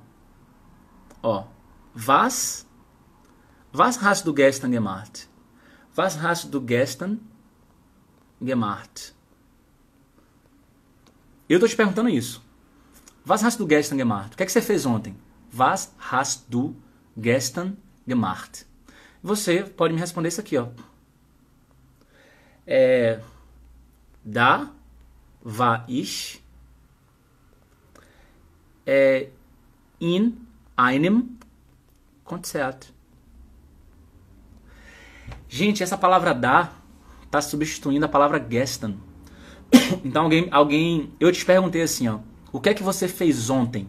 Was hast du gestern gemacht? Was hast du gestern gemacht? Eu estou te perguntando isso. Was hast du gestern gemacht? O que é que você fez ontem? Was hast du gestern gemacht? Você pode me responder isso aqui, ó. Da war ich in einem Konzert. Gente, essa palavra da está substituindo a palavra gestern. Então alguém, eu te perguntei assim, ó, o que é que você fez ontem?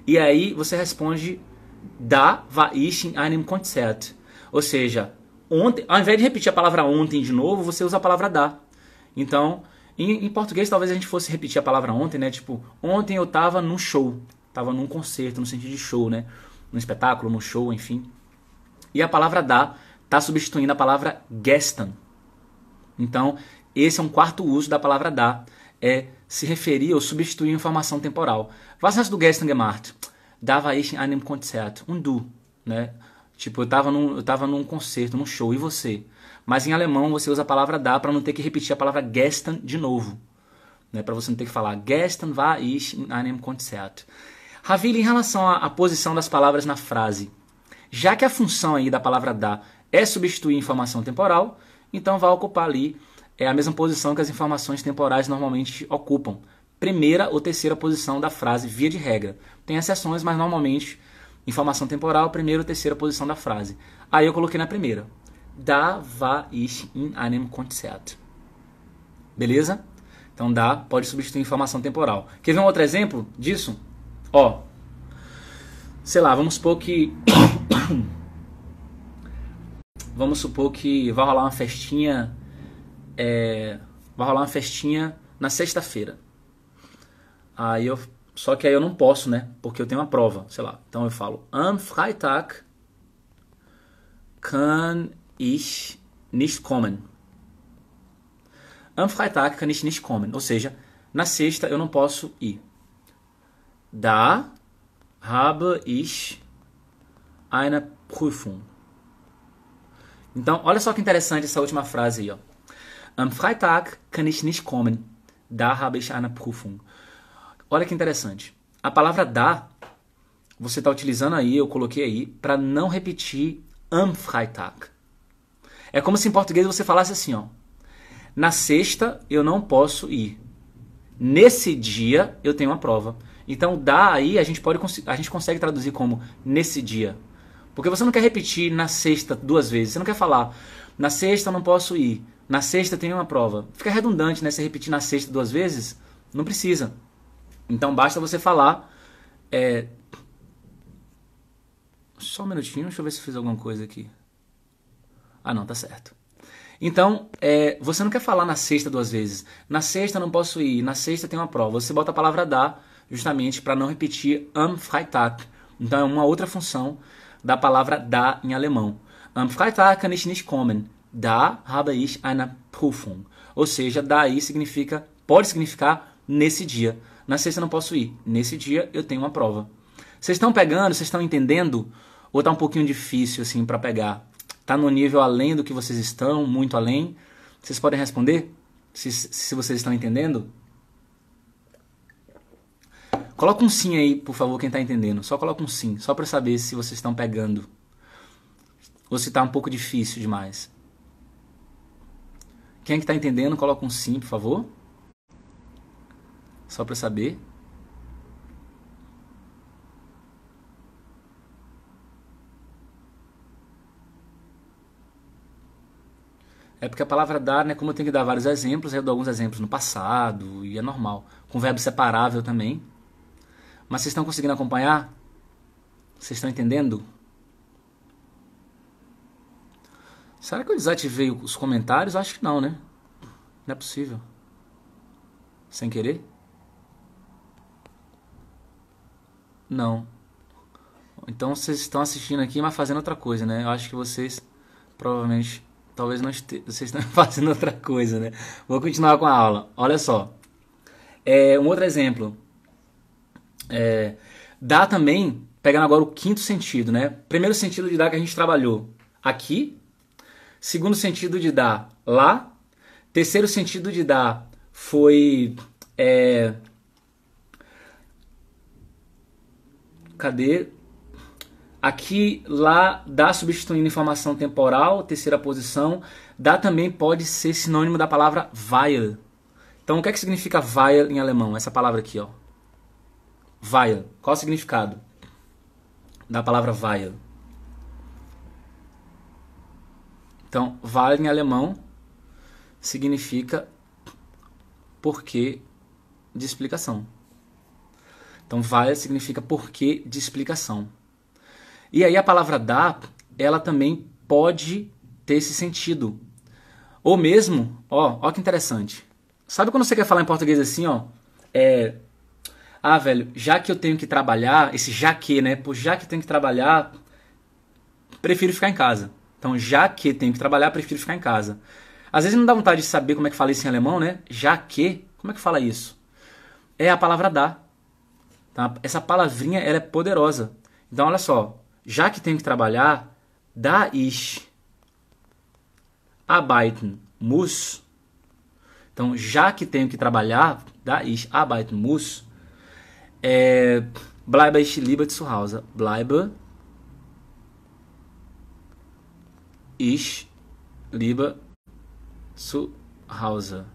E aí você responde da war ich in einem Konzert. Ou seja, ontem, ao invés de repetir a palavra ontem de novo, você usa a palavra da. Então, em português talvez a gente fosse repetir a palavra ontem, né? Tipo, ontem eu estava num show, estava num concerto, no sentido de show, né? Num espetáculo, num show, enfim. E a palavra da está substituindo a palavra gestern. Então, esse é um quarto uso da palavra da, é se referir ou substituir informação temporal. Was hast du gestern gemacht? Da war ich in einem Konzert. Und du, né? Tipo, eu tava num concerto, num show, e você? Mas em alemão você usa a palavra da para não ter que repetir a palavra gestern de novo. Né? Para você não ter que falar gestern war ich in einem Konzert. Ravili, em relação à posição das palavras na frase, já que a função aí da palavra da é substituir informação temporal, então vai ocupar ali a mesma posição que as informações temporais normalmente ocupam. Primeira ou terceira posição da frase, via de regra. Tem exceções, mas normalmente Informação temporal, primeira ou terceira posição da frase. Aí eu coloquei na primeira. Da war ich in einem Konzert. Beleza? Então da pode substituir informação temporal. Quer ver um outro exemplo disso? Ó, sei lá, vamos supor que vai rolar uma festinha na sexta-feira. Só que aí eu não posso, né? Porque eu tenho uma prova, sei lá. Então eu falo Am Freitag kann ich nicht kommen. Am Freitag kann ich nicht kommen. Ou seja, na sexta eu não posso ir. Da habe ich eine Prüfung. Então, olha só que interessante essa última frase aí, ó. Am Freitag kann ich nicht kommen. Da habe ich eine Prüfung. Olha que interessante. A palavra da, você está utilizando aí, eu coloquei aí, para não repetir am Freitag. É como se em português você falasse assim, ó. Na sexta eu não posso ir. Nesse dia eu tenho uma prova. Então da aí a gente consegue traduzir como nesse dia. Porque você não quer repetir na sexta duas vezes. Você não quer falar na sexta eu não posso ir. Na sexta eu tenho uma prova. Fica redundante, né? Você repetir na sexta duas vezes. Não precisa. Então basta você falar. Só um minutinho, deixa eu ver se eu fiz alguma coisa aqui. Ah, não, tá certo. Então, você não quer falar na sexta duas vezes. Na sexta eu não posso ir, na sexta tem uma prova. Você bota a palavra da, justamente para não repetir am Freitag. Então é uma outra função da palavra da em alemão. Am Freitag kann ich nicht kommen. Da habe ich eine Prüfung. Ou seja, daí pode significar nesse dia. Na sexta eu não posso ir. Nesse dia eu tenho uma prova. Vocês estão pegando? Vocês estão entendendo? Ou está um pouquinho difícil assim para pegar? Está no nível além do que vocês estão? Muito além? Vocês podem responder? Se vocês estão entendendo? Coloca um sim aí, por favor, quem está entendendo. Só coloca um sim, só para saber se vocês estão pegando. Ou se está um pouco difícil demais. Quem é que está entendendo, coloca um sim, por favor. Só para saber. É porque a palavra dar, né, como eu tenho que dar vários exemplos, eu dou alguns exemplos no passado, e é normal. Com verbo separável também. Mas vocês estão conseguindo acompanhar? Vocês estão entendendo? Será que eu desativei os comentários? Acho que não, né? Não é possível. Sem querer? Não. Então vocês estão assistindo aqui, mas fazendo outra coisa, né? Eu acho que vocês provavelmente... Talvez não vocês estão fazendo outra coisa, né? Vou continuar com a aula. Olha só. Um outro exemplo. Dá também, pegando agora o quinto sentido, né? Primeiro sentido de dar que a gente trabalhou aqui. Segundo sentido de dar lá. Terceiro sentido de dar foi... Cadê? Aqui, lá, dá substituindo informação temporal, terceira posição. Dá também pode ser sinônimo da palavra weil. Então, o que é que significa weil em alemão? Essa palavra aqui, ó. Weil. Qual o significado da palavra weil? Então, weil em alemão significa porquê de explicação. Então, weil significa porquê de explicação. E aí a palavra dar, ela também pode ter esse sentido. Ou mesmo, ó que interessante. Sabe quando você quer falar em português assim, ó? Velho, já que eu tenho que trabalhar, esse já que, né? Pô, já que tenho que trabalhar, prefiro ficar em casa. Então, já que tenho que trabalhar, prefiro ficar em casa. Às vezes não dá vontade de saber como é que fala isso em alemão, né? Já que, como é que fala isso? É a palavra dar. Tá? Essa palavrinha, ela é poderosa. Então, olha só. Já que tenho que trabalhar, da ich arbeiten muss. Então, já que tenho que trabalhar, da ich arbeiten muss, bleibe ich lieber zu Hause. Bleibe ich lieber zu Hause.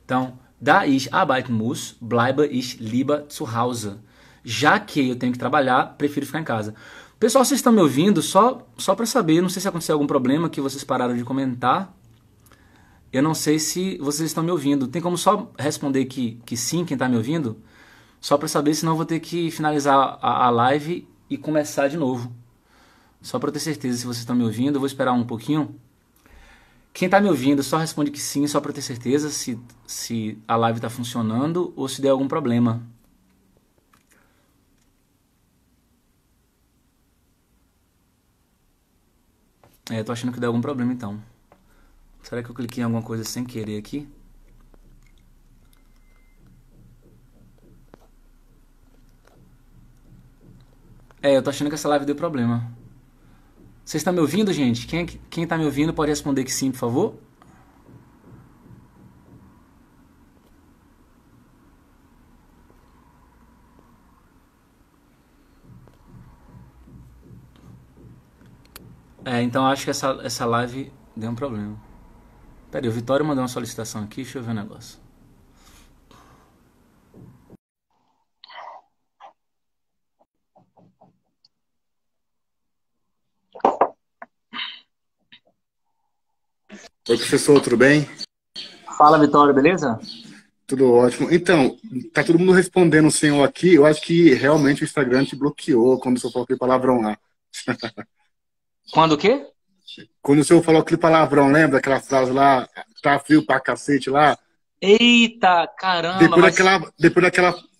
Então, da ich arbeiten muss, bleibe ich lieber zu Hause. Já que eu tenho que trabalhar, prefiro ficar em casa. Pessoal, vocês estão me ouvindo? Só para saber, não sei se aconteceu algum problema que vocês pararam de comentar. Eu não sei se vocês estão me ouvindo. Tem como só responder que sim, quem está me ouvindo? Só para saber, senão eu vou ter que finalizar a live e começar de novo. Só para ter certeza se vocês estão me ouvindo. Eu vou esperar um pouquinho. Quem está me ouvindo, só responde que sim, só para ter certeza se a live está funcionando ou se der algum problema. Tô achando que deu algum problema então. Será que eu cliquei em alguma coisa sem querer aqui? Eu tô achando que essa live deu problema. Vocês estão me ouvindo, gente? Quem tá me ouvindo pode responder que sim, por favor? Então acho que essa live deu um problema. Pera aí, o Vitório mandou uma solicitação aqui, deixa eu ver o negócio. Oi, professor, tudo bem? Fala, Vitório, beleza? Tudo ótimo. Então, tá todo mundo respondendo o senhor aqui. Eu acho que realmente o Instagram te bloqueou quando o senhor falou aquele palavrão lá. Quando o quê? Quando o senhor falou aquele palavrão, lembra daquela frase lá? Tá frio pra cacete lá? Eita, caramba, mas...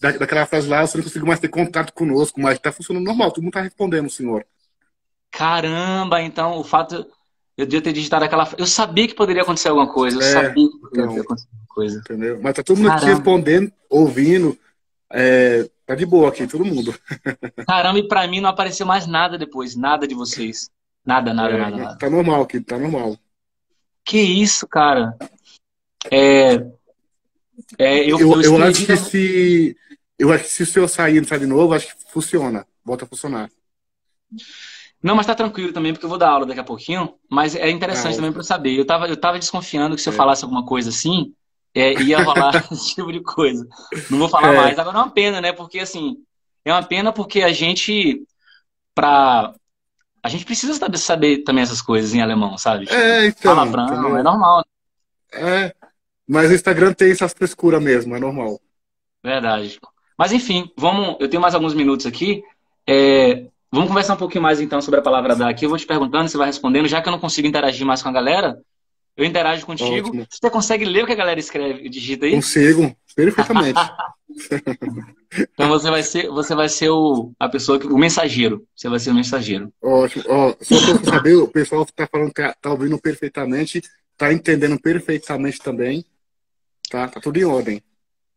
Daquela frase lá, você não conseguiu mais ter contato conosco, mas tá funcionando normal. Todo mundo tá respondendo, senhor. Caramba, então o fato... Eu devia ter digitado aquela... Eu sabia que poderia acontecer alguma coisa, eu sabia que poderia Então, acontecer alguma coisa. entendeu? Mas tá todo mundo aqui Caramba. respondendo, ouvindo. Tá de boa aqui, todo mundo. Caramba, e pra mim não apareceu mais nada depois, nada de vocês. Nada, nada, nada, Mas nada. tá normal aqui, tá normal. Que isso, cara? É, eu Eu escrevi acho que também. se. Eu acho que se o senhor sair e entrar de novo, acho que funciona. Volta a funcionar. Não, mas tá tranquilo também, porque eu vou dar aula daqui a pouquinho. Mas é Ah, interessante também ótimo. pra eu saber. Eu tava desconfiando que se eu É. falasse alguma coisa assim, ia rolar esse tipo de coisa. Não vou falar É, mais. Agora é uma pena, né? Porque assim, é uma pena porque a gente, pra... a gente precisa saber também essas coisas em alemão, sabe? Tipo, então, palavrão, é entendeu? normal, É, mas o Instagram tem essas frescuras mesmo, é normal. verdade. Mas enfim, eu tenho mais alguns minutos aqui. Vamos conversar um pouquinho mais então sobre a palavra dar aqui. Eu vou te perguntando, você vai respondendo. Já que eu não consigo interagir mais com a galera, eu interajo contigo. Ótimo. Você consegue ler o que a galera escreve, digita aí? Consigo, perfeitamente. Então você vai ser a pessoa, o mensageiro. Você vai ser o mensageiro. Ótimo. Ó, só para você saber, o pessoal tá falando que tá ouvindo perfeitamente, tá entendendo perfeitamente também, tá? Tá tudo em ordem.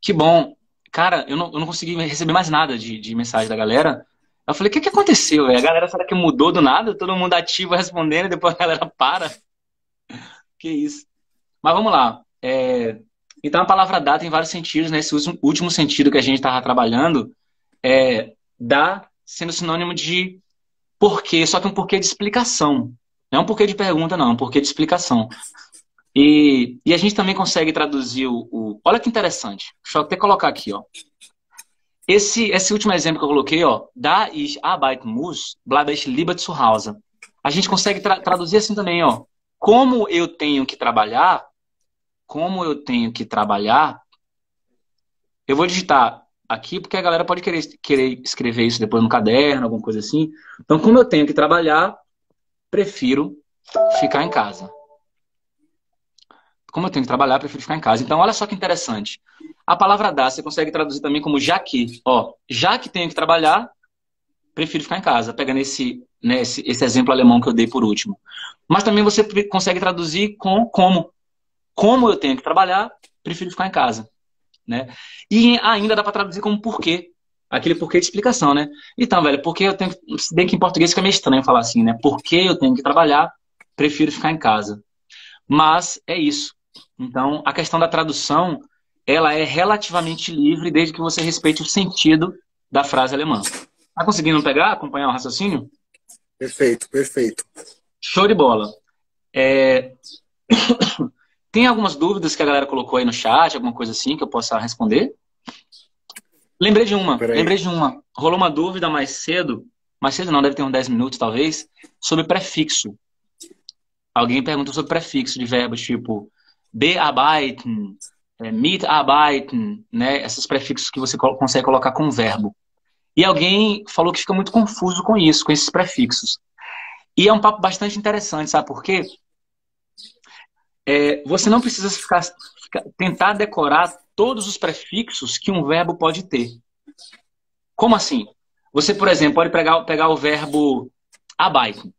Que bom. Cara, eu não consegui receber mais nada de mensagem da galera. Eu falei, o que aconteceu, velho? A galera, será que mudou do nada? Todo mundo ativo respondendo e depois a galera para? Que isso. Mas vamos lá. Então a palavra dar tem vários sentidos, né? Esse último sentido que a gente estava trabalhando é dar sendo sinônimo de porquê, só que um porquê de explicação. Não é um porquê de pergunta, não, é um porquê de explicação. E a gente também consegue traduzir Olha que interessante. Deixa eu até colocar aqui, ó. Esse último exemplo que eu coloquei, ó. Da ich arbeiten muss, bleibe ich lieber zu Hause. A gente consegue traduzir assim também, ó. Como eu tenho que trabalhar, como eu tenho que trabalhar, eu vou digitar aqui porque a galera pode querer escrever isso depois no caderno, alguma coisa assim. Então, como eu tenho que trabalhar, prefiro ficar em casa. Como eu tenho que trabalhar, prefiro ficar em casa. Então, olha só que interessante. A palavra dar, você consegue traduzir também como já que. Ó, já que tenho que trabalhar, prefiro ficar em casa. Pegando esse exemplo alemão que eu dei por último. Mas também você consegue traduzir com como. Como eu tenho que trabalhar, prefiro ficar em casa. Né? E ainda dá para traduzir como porquê. Aquele porquê de explicação, né? Então, velho, porque eu tenho. Se bem que em português fica meio estranho falar assim, né? Porque eu tenho que trabalhar, prefiro ficar em casa. Mas é isso. Então, a questão da tradução, ela é relativamente livre desde que você respeite o sentido da frase alemã. Tá conseguindo pegar, acompanhar o raciocínio? Perfeito, perfeito. Show de bola. É, Tem algumas dúvidas que a galera colocou aí no chat, alguma coisa assim que eu possa responder? Peraí. lembrei de uma. Rolou uma dúvida mais cedo não, deve ter uns 10 minutos talvez, sobre prefixo. Alguém perguntou sobre prefixo de verbos tipo bearbeiten, mitarbeiten, né? Esses prefixos que você consegue colocar com o verbo. E alguém falou que fica muito confuso com isso, com esses prefixos. E é um papo bastante interessante, sabe por quê? Você não precisa tentar decorar todos os prefixos que um verbo pode ter. Como assim? Você, por exemplo, pode pegar o verbo arbeiten.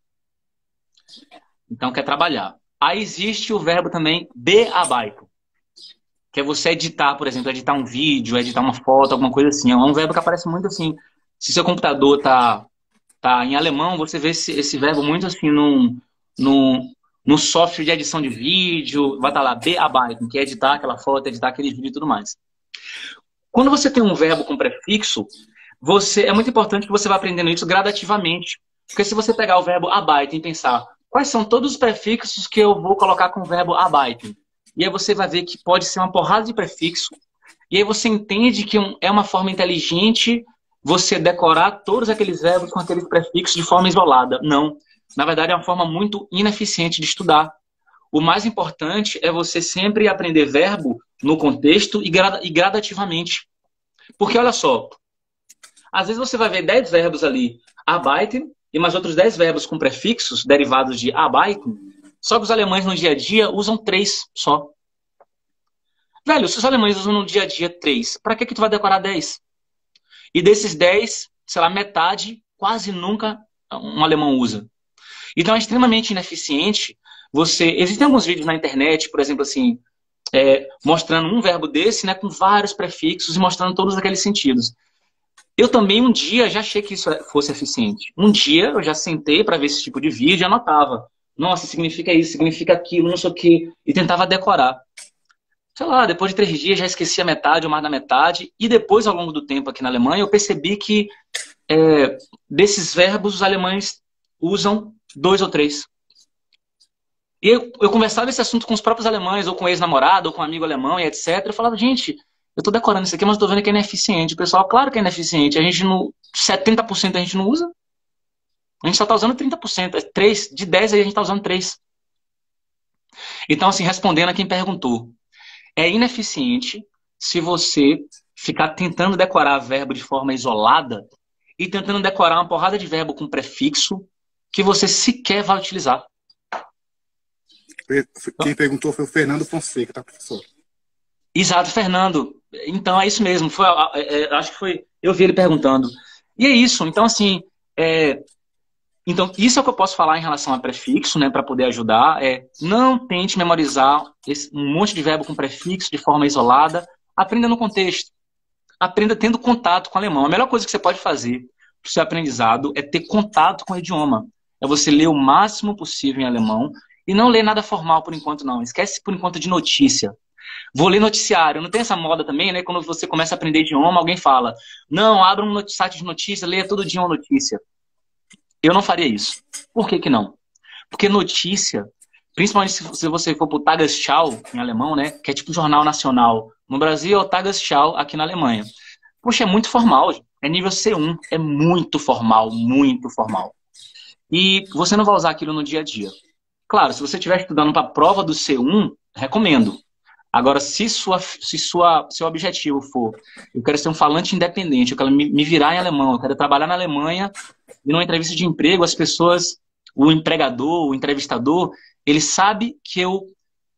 Então, quer trabalhar. Aí existe o verbo também bearbeiten, que é você editar, por exemplo, editar um vídeo, editar uma foto, alguma coisa assim. É um verbo que aparece muito assim. Se seu computador tá em alemão, você vê esse verbo muito assim no software de edição de vídeo, vai estar lá, bearbeiten, que é editar aquela foto, editar aquele vídeo e tudo mais. Quando você tem um verbo com prefixo, é muito importante que você vá aprendendo isso gradativamente. Porque se você pegar o verbo arbeiten e pensar, quais são todos os prefixos que eu vou colocar com o verbo arbeiten? E aí você vai ver que pode ser uma porrada de prefixo. E aí você entende que é uma forma inteligente você decorar todos aqueles verbos com aqueles prefixos de forma isolada. Não. Na verdade, é uma forma muito ineficiente de estudar. O mais importante é você sempre aprender verbo no contexto e gradativamente. Porque, olha só, às vezes você vai ver 10 verbos ali, arbeiten, e mais outros 10 verbos com prefixos derivados de arbeiten, só que os alemães no dia a dia usam 3 só. Velho, se os alemães usam no dia a dia 3, para que tu vai decorar 10? E desses 10, sei lá, metade quase nunca um alemão usa. Então é extremamente ineficiente. Existem alguns vídeos na internet, por exemplo, assim, mostrando um verbo desse, né, com vários prefixos e mostrando todos aqueles sentidos. Eu também um dia já achei que isso fosse eficiente. Um dia eu já sentei para ver esse tipo de vídeo e anotava. Nossa, significa isso, significa aquilo, não sei o quê. E tentava decorar. Sei lá, depois de 3 dias já esquecia metade ou mais da metade. E depois, ao longo do tempo aqui na Alemanha, eu percebi que desses verbos os alemães usam 2 ou 3. E eu conversava esse assunto com os próprios alemães, ou com ex-namorado, ou com um amigo alemão, e etc. Eu falava, gente, eu tô decorando isso aqui, mas eu tô vendo que é ineficiente. O pessoal, claro que é ineficiente. 70% a gente não usa. A gente só tá usando 30%. 3, de 10 aí a gente tá usando 3. Então, assim, respondendo a quem perguntou, é ineficiente se você ficar tentando decorar verbo de forma isolada e tentando decorar uma porrada de verbo com prefixo que você sequer vai utilizar. Quem perguntou foi o Fernando Fonseca, tá, professor? Exato, Fernando. Então é isso mesmo. Acho que foi. Eu vi ele perguntando. E é isso. Então, assim. Então, isso é o que eu posso falar em relação a prefixo, né, para poder ajudar. Não tente memorizar um monte de verbo com prefixo de forma isolada. Aprenda no contexto. Aprenda tendo contato com o alemão. A melhor coisa que você pode fazer para o seu aprendizado é ter contato com o idioma. É você ler o máximo possível em alemão e não ler nada formal por enquanto, não. Esquece por enquanto de notícia. Vou ler noticiário. Não tem essa moda também, né? Quando você começa a aprender idioma, alguém fala, não, abra um site de notícia, leia todo dia uma notícia. Eu não faria isso. Por que que não? Porque notícia, principalmente se você for pro Tagesschau, em alemão, né? Que é tipo jornal nacional. No Brasil é o Tagesschau, aqui na Alemanha. Poxa, é muito formal. É nível C1. É muito formal, muito formal. E você não vai usar aquilo no dia a dia. Claro, se você estiver estudando para a prova do C1, recomendo. Agora, se seu objetivo for, eu quero ser um falante independente, eu quero me virar em alemão, eu quero trabalhar na Alemanha, e numa entrevista de emprego, as pessoas, o empregador, o entrevistador, ele sabe que eu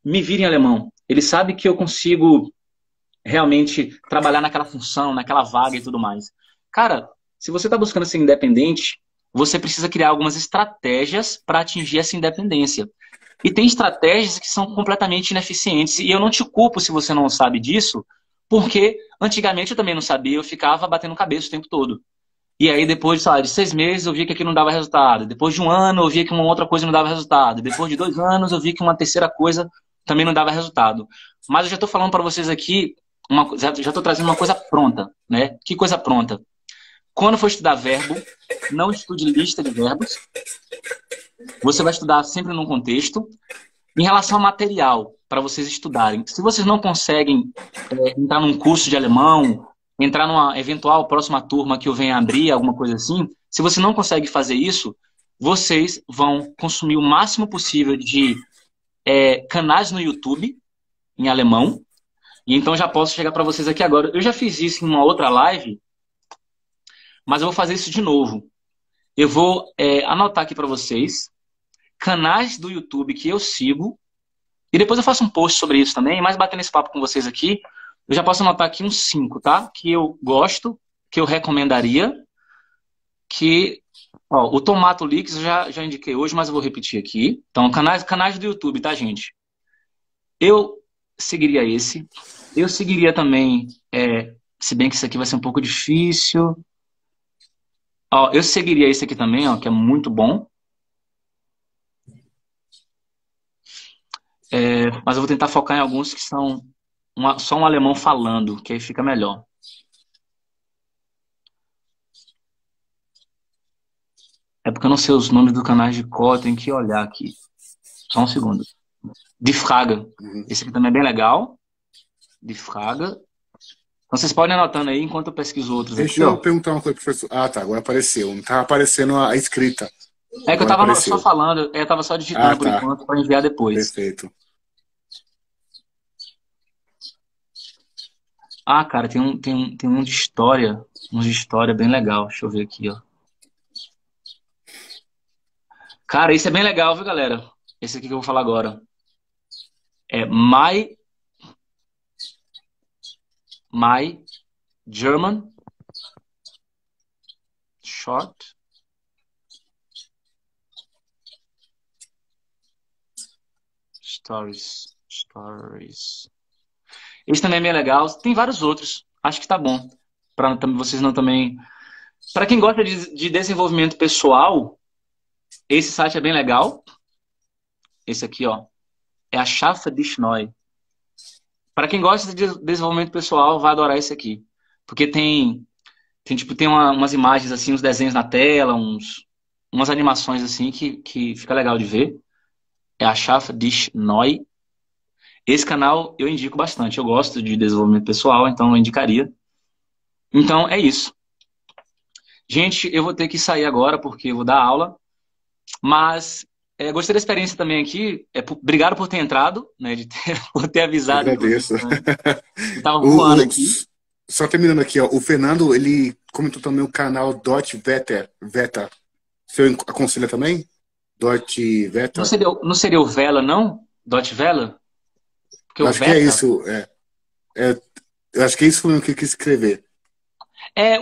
me viro em alemão. Ele sabe que eu consigo realmente trabalhar naquela função, naquela vaga e tudo mais. Cara, se você está buscando ser independente, você precisa criar algumas estratégias para atingir essa independência. E tem estratégias que são completamente ineficientes. E eu não te culpo se você não sabe disso, porque antigamente eu também não sabia, eu ficava batendo cabeça o tempo todo. E aí depois, sei lá, de 6 meses eu via que aquilo não dava resultado. Depois de 1 ano eu via que uma outra coisa não dava resultado. Depois de 2 anos eu vi que uma terceira coisa também não dava resultado. Mas eu já estou falando para vocês aqui, já estou trazendo uma coisa pronta, né? Que coisa pronta? Quando for estudar verbo, não estude lista de verbos. Você vai estudar sempre num contexto. Em relação ao material, para vocês estudarem. Se vocês não conseguem entrar num curso de alemão, entrar numa eventual próxima turma que eu venha abrir, alguma coisa assim, se você não consegue fazer isso, vocês vão consumir o máximo possível de canais no YouTube, em alemão, e então já posso chegar para vocês aqui agora. Eu já fiz isso em uma outra live, mas eu vou fazer isso de novo. Eu vou anotar aqui para vocês canais do YouTube que eu sigo, e depois eu faço um post sobre isso também, mas batendo esse papo com vocês aqui, eu já posso anotar aqui uns 5, tá? Que eu gosto, que eu recomendaria, que... Ó, o Tomato Leaks eu já indiquei hoje, mas eu vou repetir aqui. Então, canais do YouTube, tá, gente? Eu seguiria esse. Eu seguiria também, se bem que isso aqui vai ser um pouco difícil. Ó, eu seguiria esse aqui também, ó, que é muito bom. Mas eu vou tentar focar em alguns que são só um alemão falando, que aí fica melhor. É porque eu não sei os nomes dos canais de cor, eu tenho que olhar aqui. Só um segundo. De Fraga. Esse aqui também é bem legal. De Fraga. Então vocês podem ir anotando aí enquanto eu pesquiso outros aqui. Deixa eu perguntar uma coisa, professor. Ah, tá, agora apareceu. Não estava aparecendo a escrita. É que eu tava só falando, eu tava só digitando por enquanto para enviar depois. Perfeito. Ah, cara, tem um de história. Um de história bem legal. Deixa eu ver aqui, ó. Cara, esse é bem legal, viu, galera? Esse aqui que eu vou falar agora. É My German Short Stories. Esse também é bem legal. Tem vários outros. Acho que tá bom. Para vocês não também. Para quem gosta de desenvolvimento pessoal, esse site é bem legal. Esse aqui, ó. É a Schafe dich Neu. Para quem gosta de desenvolvimento pessoal, vai adorar esse aqui. Porque tem umas imagens assim, uns desenhos na tela, umas animações assim que fica legal de ver. É a Schafe dich Neu. Esse canal eu indico bastante. Eu gosto de desenvolvimento pessoal, então eu indicaria. Então é isso. Gente, eu vou ter que sair agora porque eu vou dar aula. Mas gostei da experiência também aqui. Obrigado por ter entrado, né? Por ter avisado. Eu agradeço. Eu tava voando aqui. Só terminando aqui, ó. O Fernando, ele comentou também o canal Dot Veta. Você aconselha também? Dot Veta? Não seria o Vela, não? Dot Vela? Porque acho que é isso. Eu acho que é isso que eu quis escrever.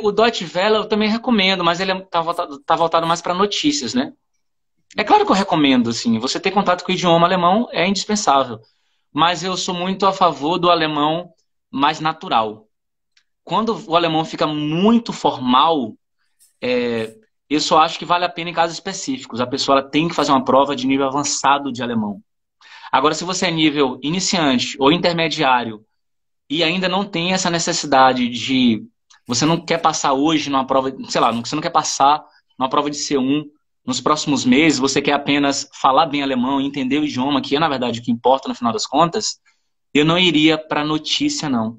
O Dot Vela eu também recomendo, mas ele tá voltado mais para notícias, né? É claro que eu recomendo, assim, você ter contato com o idioma alemão é indispensável. Mas eu sou muito a favor do alemão mais natural. Quando o alemão fica muito formal, eu só acho que vale a pena em casos específicos. A pessoa ela tem que fazer uma prova de nível avançado de alemão. Agora, se você é nível iniciante ou intermediário e ainda não tem essa necessidade de... Você não quer passar hoje numa prova... Sei lá, você não quer passar numa prova de C1 nos próximos meses, você quer apenas falar bem alemão e entender o idioma, que é, na verdade, o que importa no final das contas, eu não iria para notícia, não.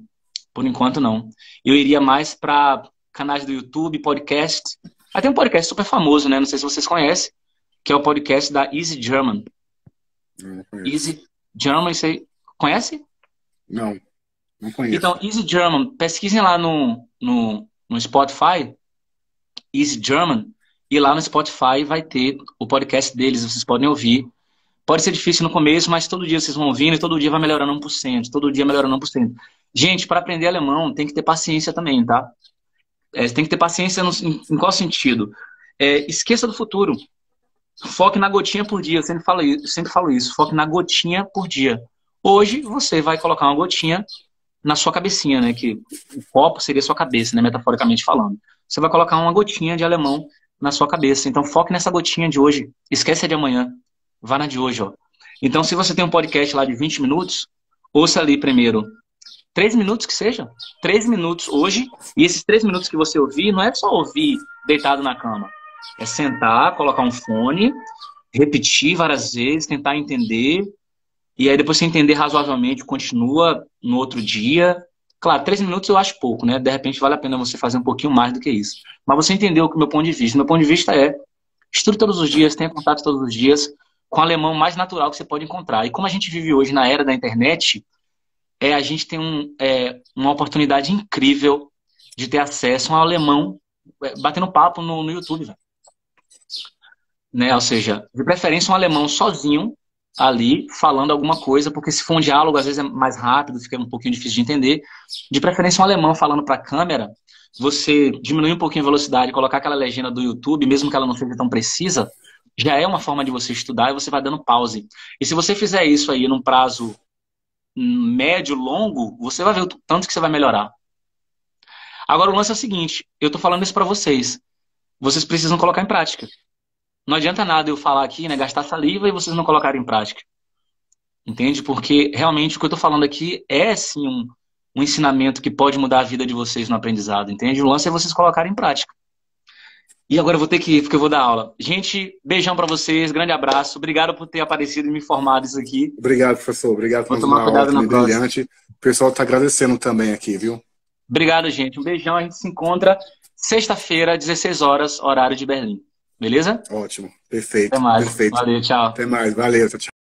Por enquanto, não. Eu iria mais para canais do YouTube, podcast. Tem um podcast super famoso, né? Não sei se vocês conhecem, que é o podcast da Easy German. Easy German, você conhece? Não conheço. Então, Easy German, pesquisem lá no Spotify, Easy German, e lá no Spotify vai ter o podcast deles, vocês podem ouvir. Pode ser difícil no começo, mas todo dia vocês vão ouvindo e todo dia vai melhorando 1%, todo dia melhorando 1%. Gente, para aprender alemão tem que ter paciência também, tá? Tem que ter paciência em qual sentido? Esqueça do futuro. Foque na gotinha por dia, eu sempre falo isso. Foque na gotinha por dia. Hoje você vai colocar uma gotinha na sua cabecinha, né? Que o copo seria a sua cabeça, né? Metaforicamente falando. Você vai colocar uma gotinha de alemão na sua cabeça. Então foque nessa gotinha de hoje. Esquece a de amanhã. Vá na de hoje, ó. Então se você tem um podcast lá de 20 minutos, ouça ali primeiro 3 minutos que seja. 3 minutos hoje. E esses 3 minutos que você ouvir, não é só ouvir deitado na cama. É sentar, colocar um fone, repetir várias vezes, tentar entender. E aí depois você entender razoavelmente, continua no outro dia. Claro, 3 minutos eu acho pouco, né? De repente vale a pena você fazer um pouquinho mais do que isso. Mas você entendeu o meu ponto de vista. Meu ponto de vista é, estude todos os dias, tenha contato todos os dias com o alemão mais natural que você pode encontrar. E como a gente vive hoje na era da internet, a gente tem uma oportunidade incrível de ter acesso a um alemão batendo papo no YouTube, velho. Né? Ou seja, de preferência um alemão sozinho ali falando alguma coisa, porque se for um diálogo às vezes é mais rápido, fica um pouquinho difícil de entender. De preferência um alemão falando para a câmera, você diminuir um pouquinho a velocidade, colocar aquela legenda do YouTube, mesmo que ela não seja tão precisa, já é uma forma de você estudar e você vai dando pause. E se você fizer isso aí num prazo médio, longo, você vai ver o tanto que você vai melhorar. Agora o lance é o seguinte, eu tô falando isso para vocês. Vocês precisam colocar em prática. Não adianta nada eu falar aqui, né, gastar saliva e vocês não colocarem em prática. Entende? Porque realmente o que eu tô falando aqui é sim um ensinamento que pode mudar a vida de vocês no aprendizado. Entende? O lance é vocês colocarem em prática. E agora eu vou ter que ir, porque eu vou dar aula. Gente, beijão para vocês, grande abraço. Obrigado por ter aparecido e me informado isso aqui. Obrigado, professor. Obrigado por Vou mais tomar uma aula cuidado na também próxima. brilhante. O pessoal está agradecendo também aqui, viu? Obrigado, gente. Um beijão. A gente se encontra sexta-feira, 16 horas, horário de Berlim. Beleza? Ótimo. Até Perfeito. mais. Perfeito. Valeu, tchau. Até mais. Valeu. Tchau, tchau.